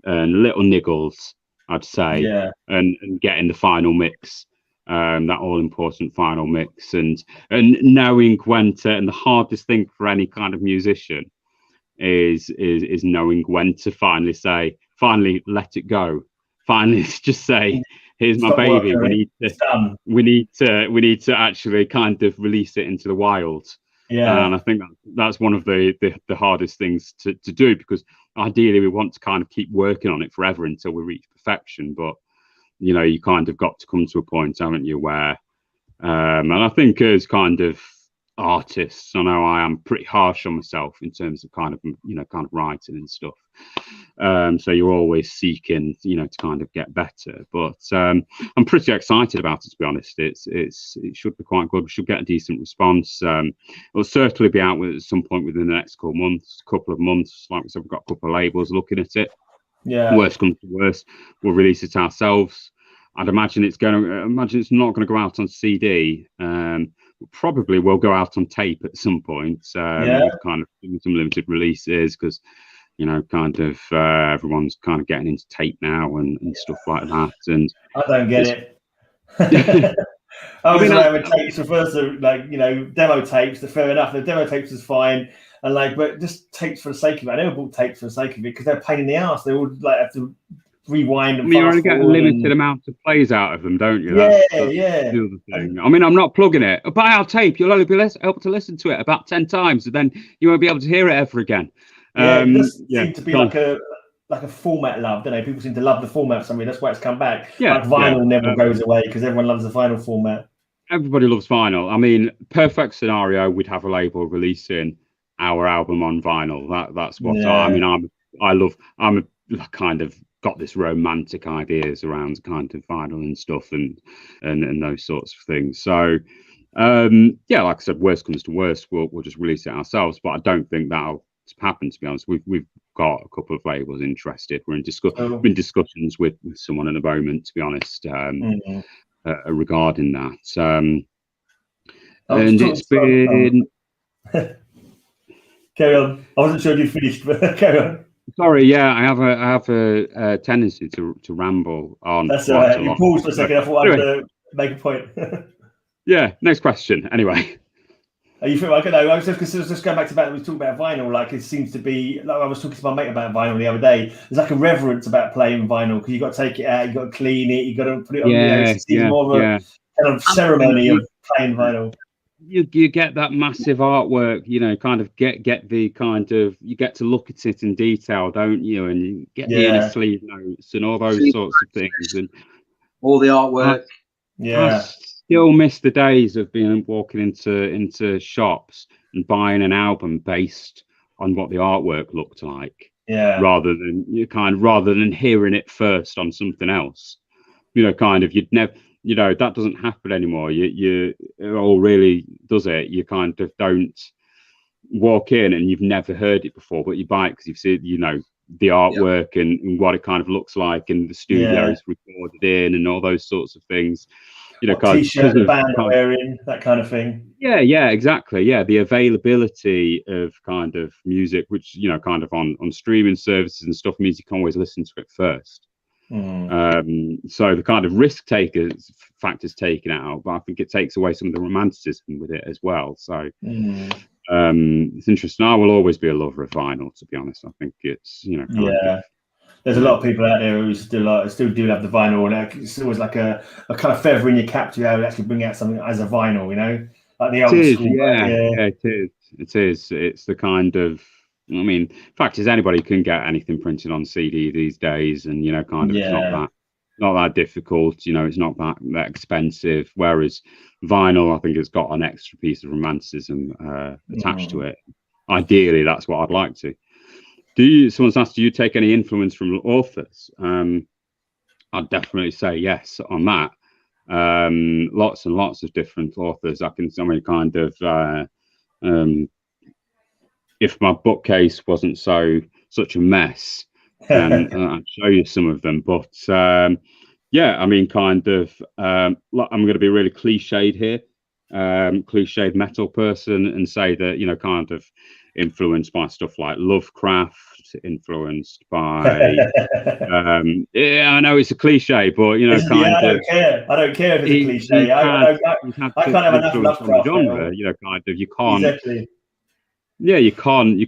little niggles, I'd say, and getting the final mix, that all important final mix, and knowing when to. And the hardest thing for any kind of musician is knowing when to finally let it go, finally just say, here's my baby. We need to actually kind of release it into the wild. Yeah, and I think that's one of the hardest things to do, because ideally we want to kind of keep working on it forever until we reach perfection. But you kind of got to come to a point, haven't you, where and I think as kind of artists, I know I am pretty harsh on myself in terms of kind of writing and stuff. So you're always seeking, to kind of get better. But I'm pretty excited about it, to be honest. It should be quite good. We should get a decent response. It'll certainly be out at some point within the next couple of months. Like we said, we've got a couple of labels looking at it. Yeah. Worst comes to worst, we'll release it ourselves. I'd imagine it's not going to go out on CD. Probably will go out on tape at some point. With kind of some limited releases, because kind of everyone's kind of getting into tape now and stuff like that. And I don't get it. I was tapes refers to demo tapes. They're fair enough. The demo tapes is fine, and but just tapes for the sake of it. I never bought tapes for the sake of it because they're a pain in the ass. They all have to rewind and you only get a limited amount of plays out of them, don't you? That's the other thing. I mean, I'm not plugging it. Buy our tape, you'll only be able to listen to it about 10 times, and then you won't be able to hear it ever again. It does seem to be like a format love, don't they? People seem to love the format for some reason. That's why it's come back. Vinyl never goes away because everyone loves the vinyl format. Everybody loves vinyl. I mean, perfect scenario, we'd have a label releasing our album on vinyl. That's what I'm a kind of got this romantic ideas around kind of vinyl and stuff and those sorts of things. So like I said, worst comes to worst, we'll just release it ourselves. But I don't think that'll happen, to be honest. We've got a couple of labels interested. We're in discussions with someone at the moment, to be honest, regarding that. And it's been carry on. I wasn't sure you finished, but carry on. Sorry, I have a tendency to ramble on. That's all right. You paused for a second. I thought I'd make a point. Yeah. Next question. Anyway. You feel like I know? I was just going back to that. We talked about vinyl. Like it seems to be. Like I was talking to my mate about vinyl the other day. There's like a reverence about playing vinyl because you got to take it out, you got to clean it, you got to put it on. It's more of a kind of ceremony of playing vinyl. You get that massive artwork, kind of get the kind of, you get to look at it in detail, don't you? And you get the inner sleeve notes and all those sorts of things, and all the artwork. I still miss the days of walking into shops and buying an album based on what the artwork looked like, rather than hearing it first on something else. You'd never. That doesn't happen anymore. Really does it? You kind of don't walk in and you've never heard it before, but you buy it because you've seen, the artwork and what it kind of looks like, and the studio is recorded in, and all those sorts of things. T-shirt, the band wearing, that kind of thing. Yeah, exactly. Yeah, the availability of kind of music, which kind of on streaming services and stuff, means you can always listen to it first. So the kind of risk factor's taken out, but I think it takes away some of the romanticism with it as well. So it's interesting. I will always be a lover of vinyl, to be honest. I think it's there's a lot of people out there who still do love the vinyl, and it's always like a kind of feather in your cap to be able to actually bring out something as a vinyl, like the old school. It is. It's the kind of, I mean, fact is, anybody can get anything printed on CD these days, and it's not that difficult. It's not that expensive. Whereas vinyl, I think, has got an extra piece of romanticism attached to it. Ideally, that's what I'd like to. Someone's asked, do you take any influence from authors? I'd definitely say yes on that. Lots and lots of different authors. If my bookcase wasn't such a mess, then I'd show you some of them. But I'm going to be really cliched here. cliched metal person and say that, you know, kind of influenced by stuff like Lovecraft, influenced by yeah, I know it's a cliche, but you know, I don't care. I don't care if it's a cliche. I can't have enough Lovecraft genre. You know, kind of you can't. Exactly. Yeah, you can't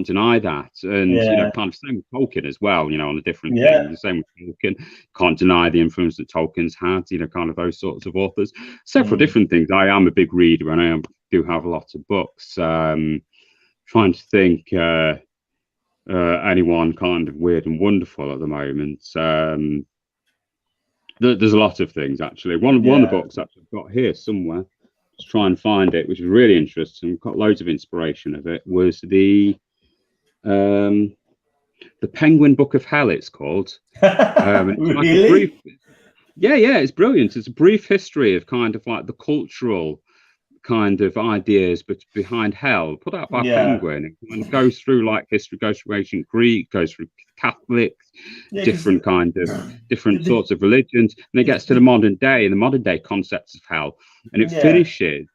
deny that, and you know, kind of same with Tolkien as well. You know, on a different thing. The same with Tolkien. Can't deny the influence that Tolkien's had. You know, kind of those sorts of authors. Several different things. I am a big reader, and I do have a lot of books. Trying to think anyone kind of weird and wonderful at the moment. There's a lot of things actually. One of the books that I've got here somewhere. Just try and find it, which is really interesting. Got loads of inspiration of it. Was the Penguin Book of Hell? It's called. Really? It's brilliant. It's a brief history of kind of like the cultural kind of ideas but behind hell, put out by Penguin, and goes through like history, goes through ancient Greek, goes through Catholic, different sorts of religions, and it gets to the modern day and the modern day concepts of hell, and it finishes.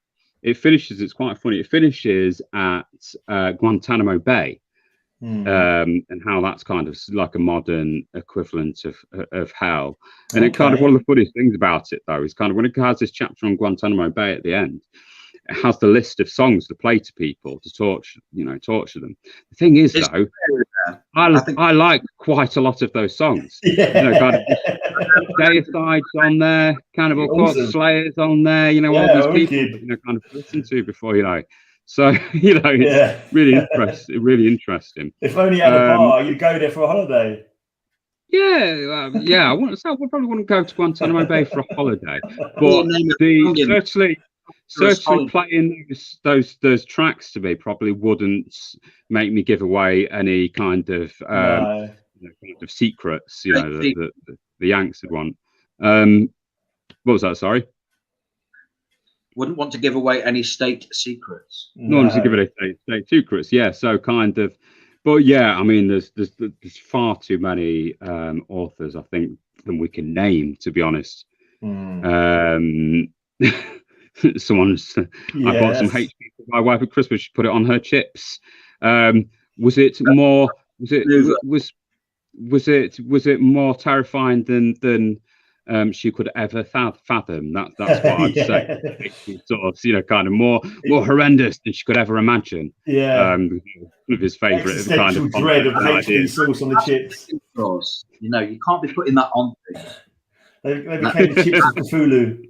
It's quite funny. It finishes at Guantanamo Bay. And how that's kind of like a modern equivalent of hell. And it kind of, one of the funniest things about it though is kind of when it has this chapter on Guantanamo Bay at the end, it has the list of songs to play to people to torture them. The thing is though, I like quite a lot of those songs. You know, kind of Deicide's on there, Cannibal Corpse, Slayer's on there, you know, all these people that, you know, kind of listen to before, you know. So, you know, it's really interesting. If only at a bar, you'd go there for a holiday. I probably wouldn't go to Guantanamo Bay for a holiday, but certainly playing those tracks to me probably wouldn't make me give away any kind of secrets, you know, that the Yanks would want. What was that? Sorry. Wouldn't want to give away any state secrets. No one to give it state secrets. Yeah, so kind of, but yeah, I mean, there's far too many authors, I think, than we can name, to be honest. Someone's I bought some HP for my wife at Christmas. She put it on her chips. Was it more terrifying than she could ever fathom? That's what I'd say. Sort of, you know, kind of more horrendous than she could ever imagine. One of his favourite kind of dread of HP sauce on the chips. You know, you can't be putting that on things. They became the chips of Cthulhu.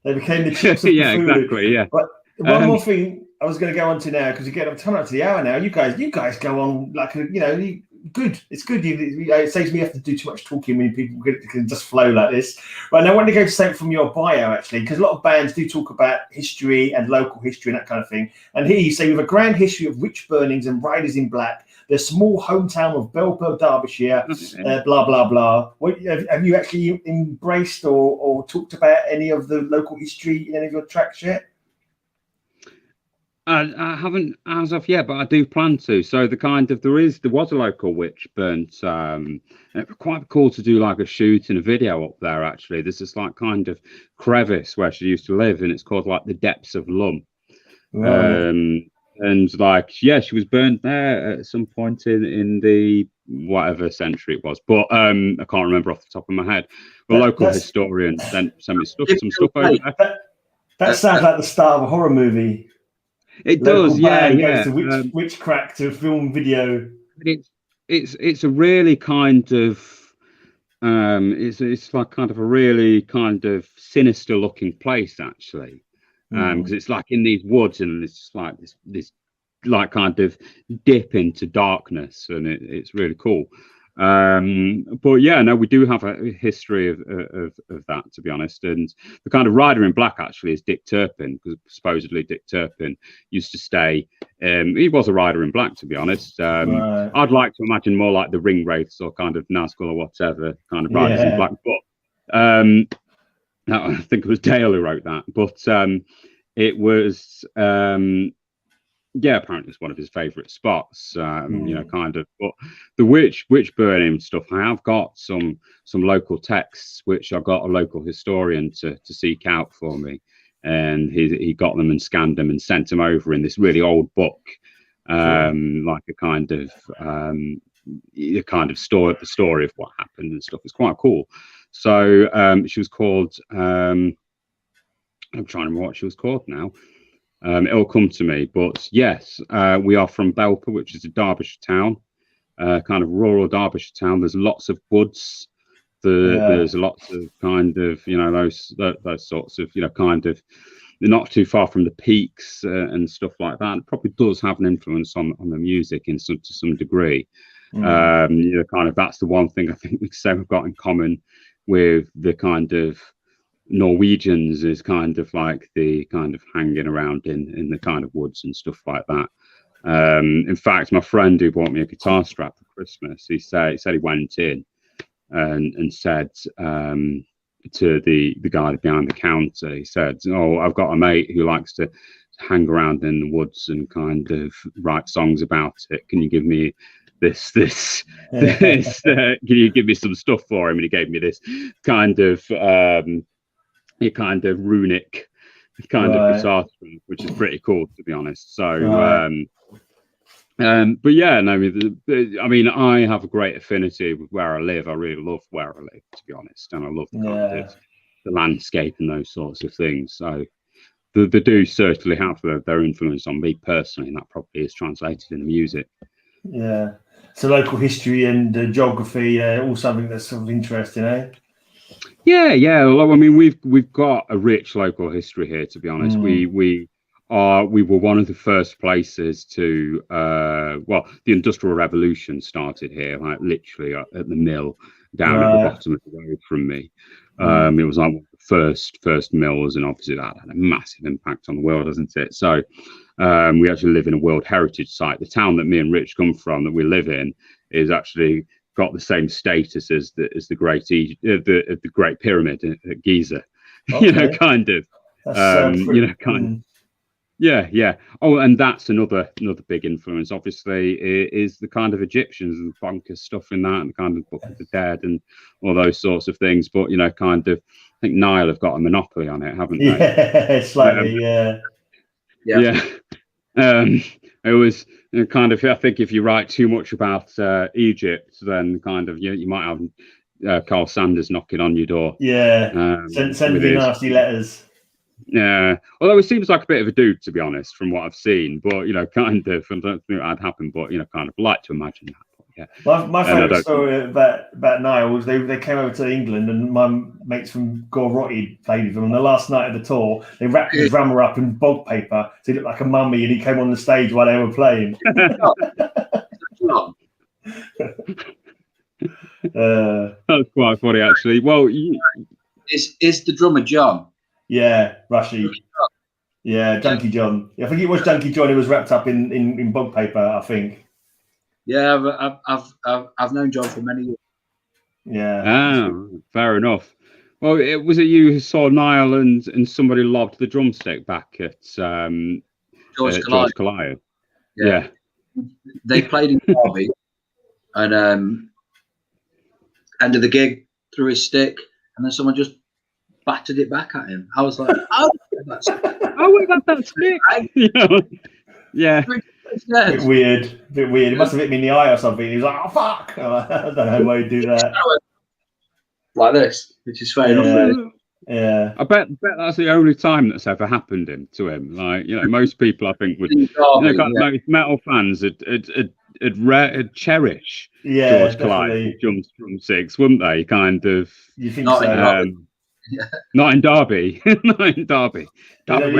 They became the chips of Cthulhu. Exactly. Yeah. But one more thing I was going to go on to now, because again, I'm coming up to the hour now. You guys go on like good. It's good. It saves me have to do too much talking when people can just flow like this. Right, and I want to go to something from your bio actually, because a lot of bands do talk about history and local history and that kind of thing. And here you say, with a grand history of witch burnings and riders in black, the small hometown of Belper, Derbyshire, blah blah blah. Have you actually embraced or talked about any of the local history in any of your tracks yet? I haven't as of yet, but I do plan to. So there was a local witch burnt. It'd be quite cool to do like a shoot and a video up there. Actually, there's this like kind of crevice where she used to live, and it's called like the Depths of Lum. And like, she was burnt there at some point in the whatever century it was, but I can't remember off the top of my head. The local historian sent some stuff over there. That sounds like the start of a horror movie. It does, yeah. Goes to witchcraft to film video. It's a really kind of it's like kind of a really kind of sinister looking place actually, because it's like in these woods and it's like this like kind of dip into darkness, and it's really cool. But yeah, no, we do have a history of that, to be honest. And the kind of rider in black actually is Dick Turpin, because supposedly Dick Turpin used to stay. He was a rider in black, to be honest. I'd like to imagine more like the Ring Wraiths or kind of Nazgul or whatever kind of riders in black. But I think it was Dale who wrote that. But it was yeah, apparently it's one of his favourite spots. You know, kind of. But the witch burning stuff, I have got some local texts which I got a local historian to seek out for me, and he got them and scanned them and sent them over in this really old book, like a kind of story, the story of what happened and stuff. It's quite cool. So she was called. I'm trying to remember what she was called now. It'll come to me, but yes, we are from Belper, which is a Derbyshire town, kind of rural Derbyshire town. There's lots of woods. There's lots of kind of, you know, those sorts of, you know, kind of, they're not too far from the peaks and stuff like that. It probably does have an influence on the music to some degree. You know, kind of, that's the one thing I think we've got in common with the kind of Norwegians, is kind of like the kind of hanging around in the kind of woods and stuff like that. In fact, my friend who bought me a guitar strap for Christmas, he said he went in and said to the guy behind the counter, he said, "Oh, I've got a mate who likes to hang around in the woods and kind of write songs about it. Can you give me this can you give me some stuff for him?" And he gave me this kind of runic kind of guitar, which is pretty cool, to be honest. So but yeah, no, I mean, I have a great affinity with where I live. I really love where I live, to be honest, and I love the kind of the landscape and those sorts of things. So they do certainly have their influence on me personally, and that probably is translated in the music. Yeah, so local history and geography, all something that's sort of interesting, eh? Yeah. Well, I mean, we've got a rich local history here, to be honest. We were one of the first places to the Industrial Revolution started here, like literally at the mill down at the bottom of the road from me. It was like one of the first mills, and obviously that had a massive impact on the world, hasn't it? So we actually live in a World Heritage Site. The town that me and Rich come from, that we live in, is actually got the same status as the Great Pyramid at Giza. Okay. You know, kind of. You know, kind of. Yeah. Oh, and that's another big influence, obviously, is the kind of Egyptians and the bonkers stuff in that, and the kind of Book of the Dead and all those sorts of things. But, you know, kind of, I think Nile have got a monopoly on it, haven't they? Yeah, slightly, yeah. It was kind of, I think if you write too much about Egypt, then kind of you might have Carl Sanders knocking on your door. Yeah, send me nasty letters. Yeah, although it seems like a bit of a dude, to be honest, from what I've seen. But, you know, kind of, I don't think that'd happen, but, you know, kind of like to imagine that. Yeah. My favourite story about Nile was they came over to England, and my mates from Gorrotti played with them. On the last night of the tour, they wrapped his drummer up in bog paper so he looked like a mummy, and he came on the stage while they were playing. That's quite funny, actually. Well, is the drummer John? Yeah, Rushy. Yeah, Junkie John. I think it was Junkie John who was wrapped up in bog paper, I think. Yeah, I've known John for many years. Yeah. Fair enough. Well, was it you who saw Niall and somebody lobbed the drumstick back at George Calio? Yeah. They played in Derby, and end of the gig, threw his stick, and then someone just battered it back at him. I was like, "Oh, that's we got that stick." Yeah. A bit weird. It must have hit me in the eye or something. He was like, "Oh fuck!" I don't know why you do that. Like this, which is fair enough. Really. Yeah. I bet that's the only time that's ever happened to him. Like, you know, most people, I think, would, most metal fans would cherish George Clyde drumsticks, wouldn't they? Kind of. You think so? Not in Derby. Not in Derby. Don't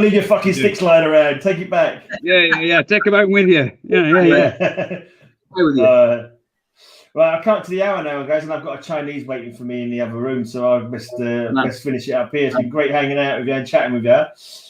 leave your fucking sticks lying around. Take it back. Yeah. Take them out with you. Yeah. Right, I come to the hour now, guys, and I've got a Chinese waiting for me in the other room, so I best finish it up here. It's been great hanging out with you and chatting with you.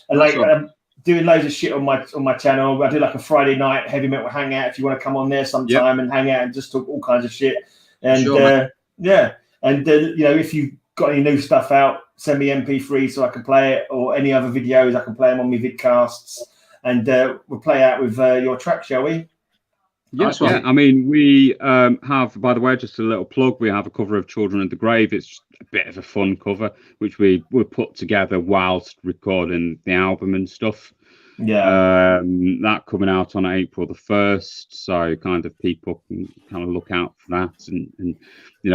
And I'm doing loads of shit on my channel. I do like a Friday night heavy metal hangout if you want to come on there sometime and hang out and just talk all kinds of shit. And you know, if you've got any new stuff out, send me MP3 so I can play it, or any other videos, I can play them on my vidcasts. and we'll play out with your track, shall we? Yes, yeah. I mean, we have, by the way, just a little plug. We have a cover of "Children of the Grave." It's just a bit of a fun cover, which we put together whilst recording the album and stuff. Yeah. That coming out on April the 1st, so kind of people can kind of look out for that, and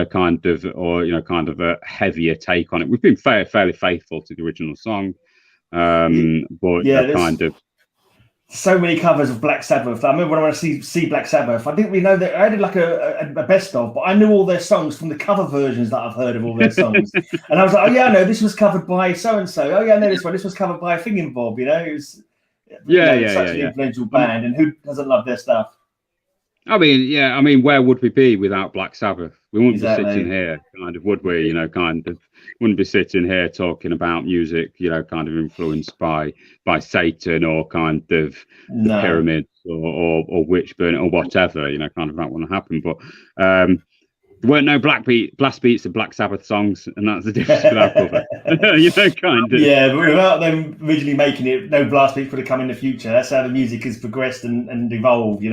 kind of a heavier take on it. We've been fairly faithful to the original song, but kind of. So many covers of Black Sabbath. I remember when I went to see Black Sabbath, I didn't really know that I did like a best of, but I knew all their songs from the cover versions that I've heard of all their songs. And I was like, oh yeah, I know this was covered by so and so. Oh yeah, I know this one. This was covered by Thinking Bob. It was such an influential band, and who doesn't love their stuff? I mean, where would we be without Black Sabbath? We wouldn't be sitting here, kind of, would we? Wouldn't be sitting here talking about music, kind of influenced by Satan or kind of the pyramids or Witchburn or whatever. Kind of that wouldn't happen. But there weren't no blast beats of Black Sabbath songs, and that's the difference with our cover. Kind of. Yeah, but without them originally making it, no blast beats would have come in the future. That's how the music has progressed and evolved.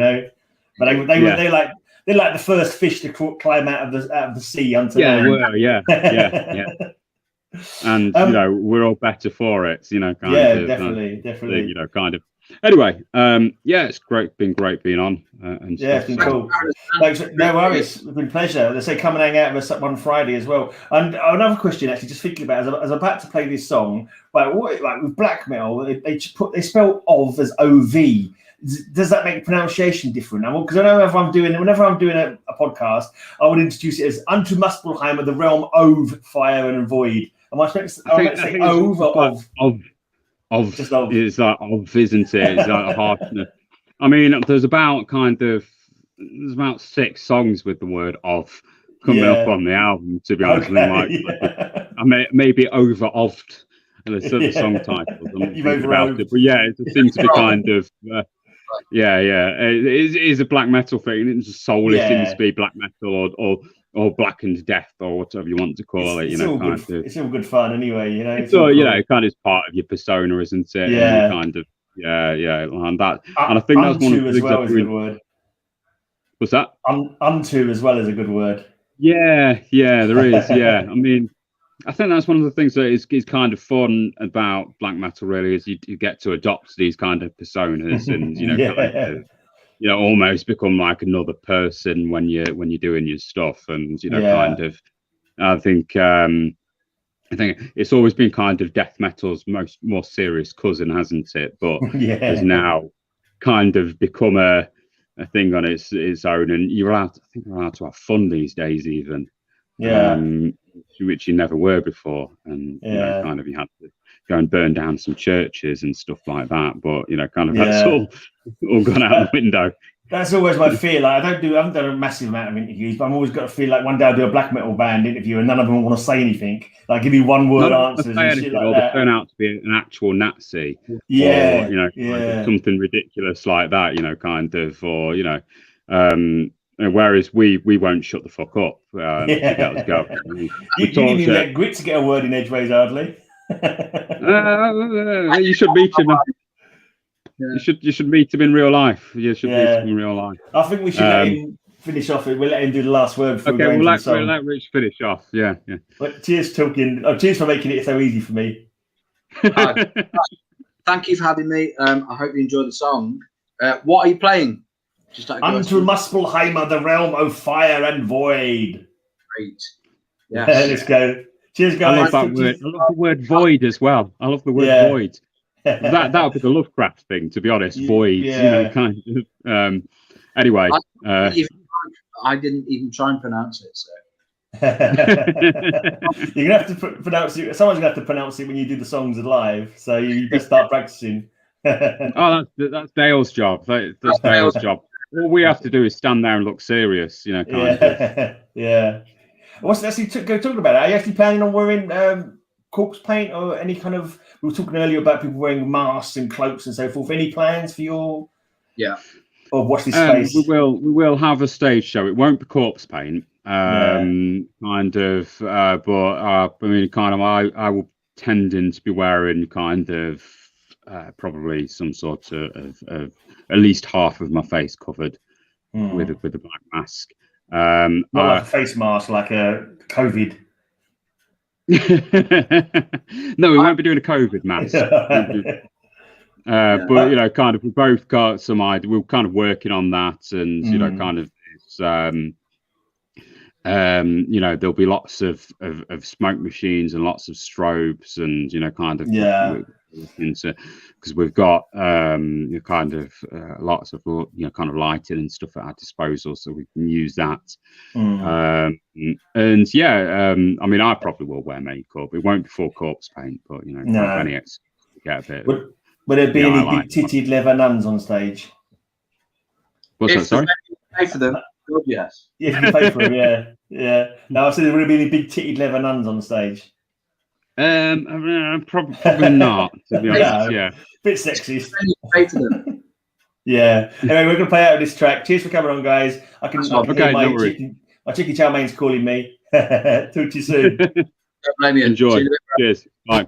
But they're like the first fish to climb out of the sea onto land. Yeah. And we're all better for it. Definitely. Kind of. Anyway, it's been great being on. And it's been cool. Thanks. No worries. It's been a pleasure. They say come and hang out with us one Friday as well. And another question, actually, just thinking about as I'm about to play this song, like with black metal, they spell "ov" as "ov." Does that make pronunciation different? Because I know whenever I'm doing a podcast, I would introduce it as "Unto Muspelheim of the realm of fire and void." Am I supposed to say "ov" or "of"? Of is like of, isn't it? It's like a harshness. I mean, there's about 6 songs with the word "of" coming up on the album. To be honest, I may be over-oved. And there's certain song titles. I'm thinking about it, but it seems to be kind of. It is a black metal thing. It's just solely seems to be black metal or blackened death or whatever you want to call it. It's all good fun anyway. It's all cool. Kind of is part of your persona, isn't it? Yeah. And kind of and that. And I think that's one of the things as a good word. What's that? Unto as well as a good word. Yeah, there is. Yeah, I mean. I think that's one of the things that is kind of fun about black metal. Really, is you get to adopt these kind of personas, and kind of, almost become like another person when you're doing your stuff, and kind of. I think it's always been kind of death metal's more serious cousin, hasn't it? But has now kind of become a thing on its own, and you're allowed to have fun these days, even. Which you never were before, and kind of you had to go and burn down some churches and stuff like that. But that's all gone out the window. That's always my fear. Like I haven't done a massive amount of interviews, but I'm always got to feel like one day I'll do a black metal band interview and none of them want to say anything. Like give you one word answers and shit like that. Or turn out to be an actual Nazi. Or, kind of something ridiculous like that. Kind of, or whereas we won't shut the fuck up. To get us going. You didn't even let Grits get a word in edgeways, hardly. You should meet him. You should meet him in real life. You should meet him in real life. I think we should let him finish off. We'll let him do the last word. Okay, we'll let Rich finish off. Yeah. But cheers for making it so easy for me. Thank you for having me. I hope you enjoyed the song. What are you playing? Unto Muspelheim of the realm of fire and void. Great. Yeah, let's go. Cheers, guys. I love that word. I love the word void as well. I love the word void. That would be the Lovecraft thing, to be honest. Void. Kind of. Anyway. I didn't even try and pronounce it. So. You're gonna have to pronounce it. Someone's gonna have to pronounce it when you do the songs live. So you best start practicing. That's Dale's job. That's Dale's job. All we have to do is stand there and look serious, kind of. Yeah. What's actually talking about? Are you actually planning on wearing corpse paint or any kind of? We were talking earlier about people wearing masks and cloaks and so forth. Any plans for your? Yeah. Or watch this space? We will have a stage show. It won't be corpse paint. Kind of. But I mean, kind of. I will tending to be wearing kind of probably some sort of at least half of my face covered with a black mask. Not like a face mask, like a COVID. No, we won't be doing a COVID mask. But you know, kind of, we both got some idea. We're kind of working on that, and you know, kind of this, you know, there'll be lots of smoke machines and lots of strobes, and you know, kind of into, because we've got kind of lots of, you know, kind of lighting and stuff at our disposal, so we can use that. And yeah, I mean, I probably will wear makeup. It won't be full corpse paint, but you know, any excuse to get a bit. Would there be any big titted leather nuns on stage? What's that? Sorry. Pay for them. Good, yes. Yeah, you pay for them. Yeah. Now I said there would be any big titted leather nuns on stage. Probably not. To be honest, yeah. Bit sexist. Pay for them. Yeah. Anyway, we're gonna play out of this track. Cheers for coming on, guys. I can hear my cheeky chow main's calling me. Talk to you soon. Enjoy. Cheers. Bye.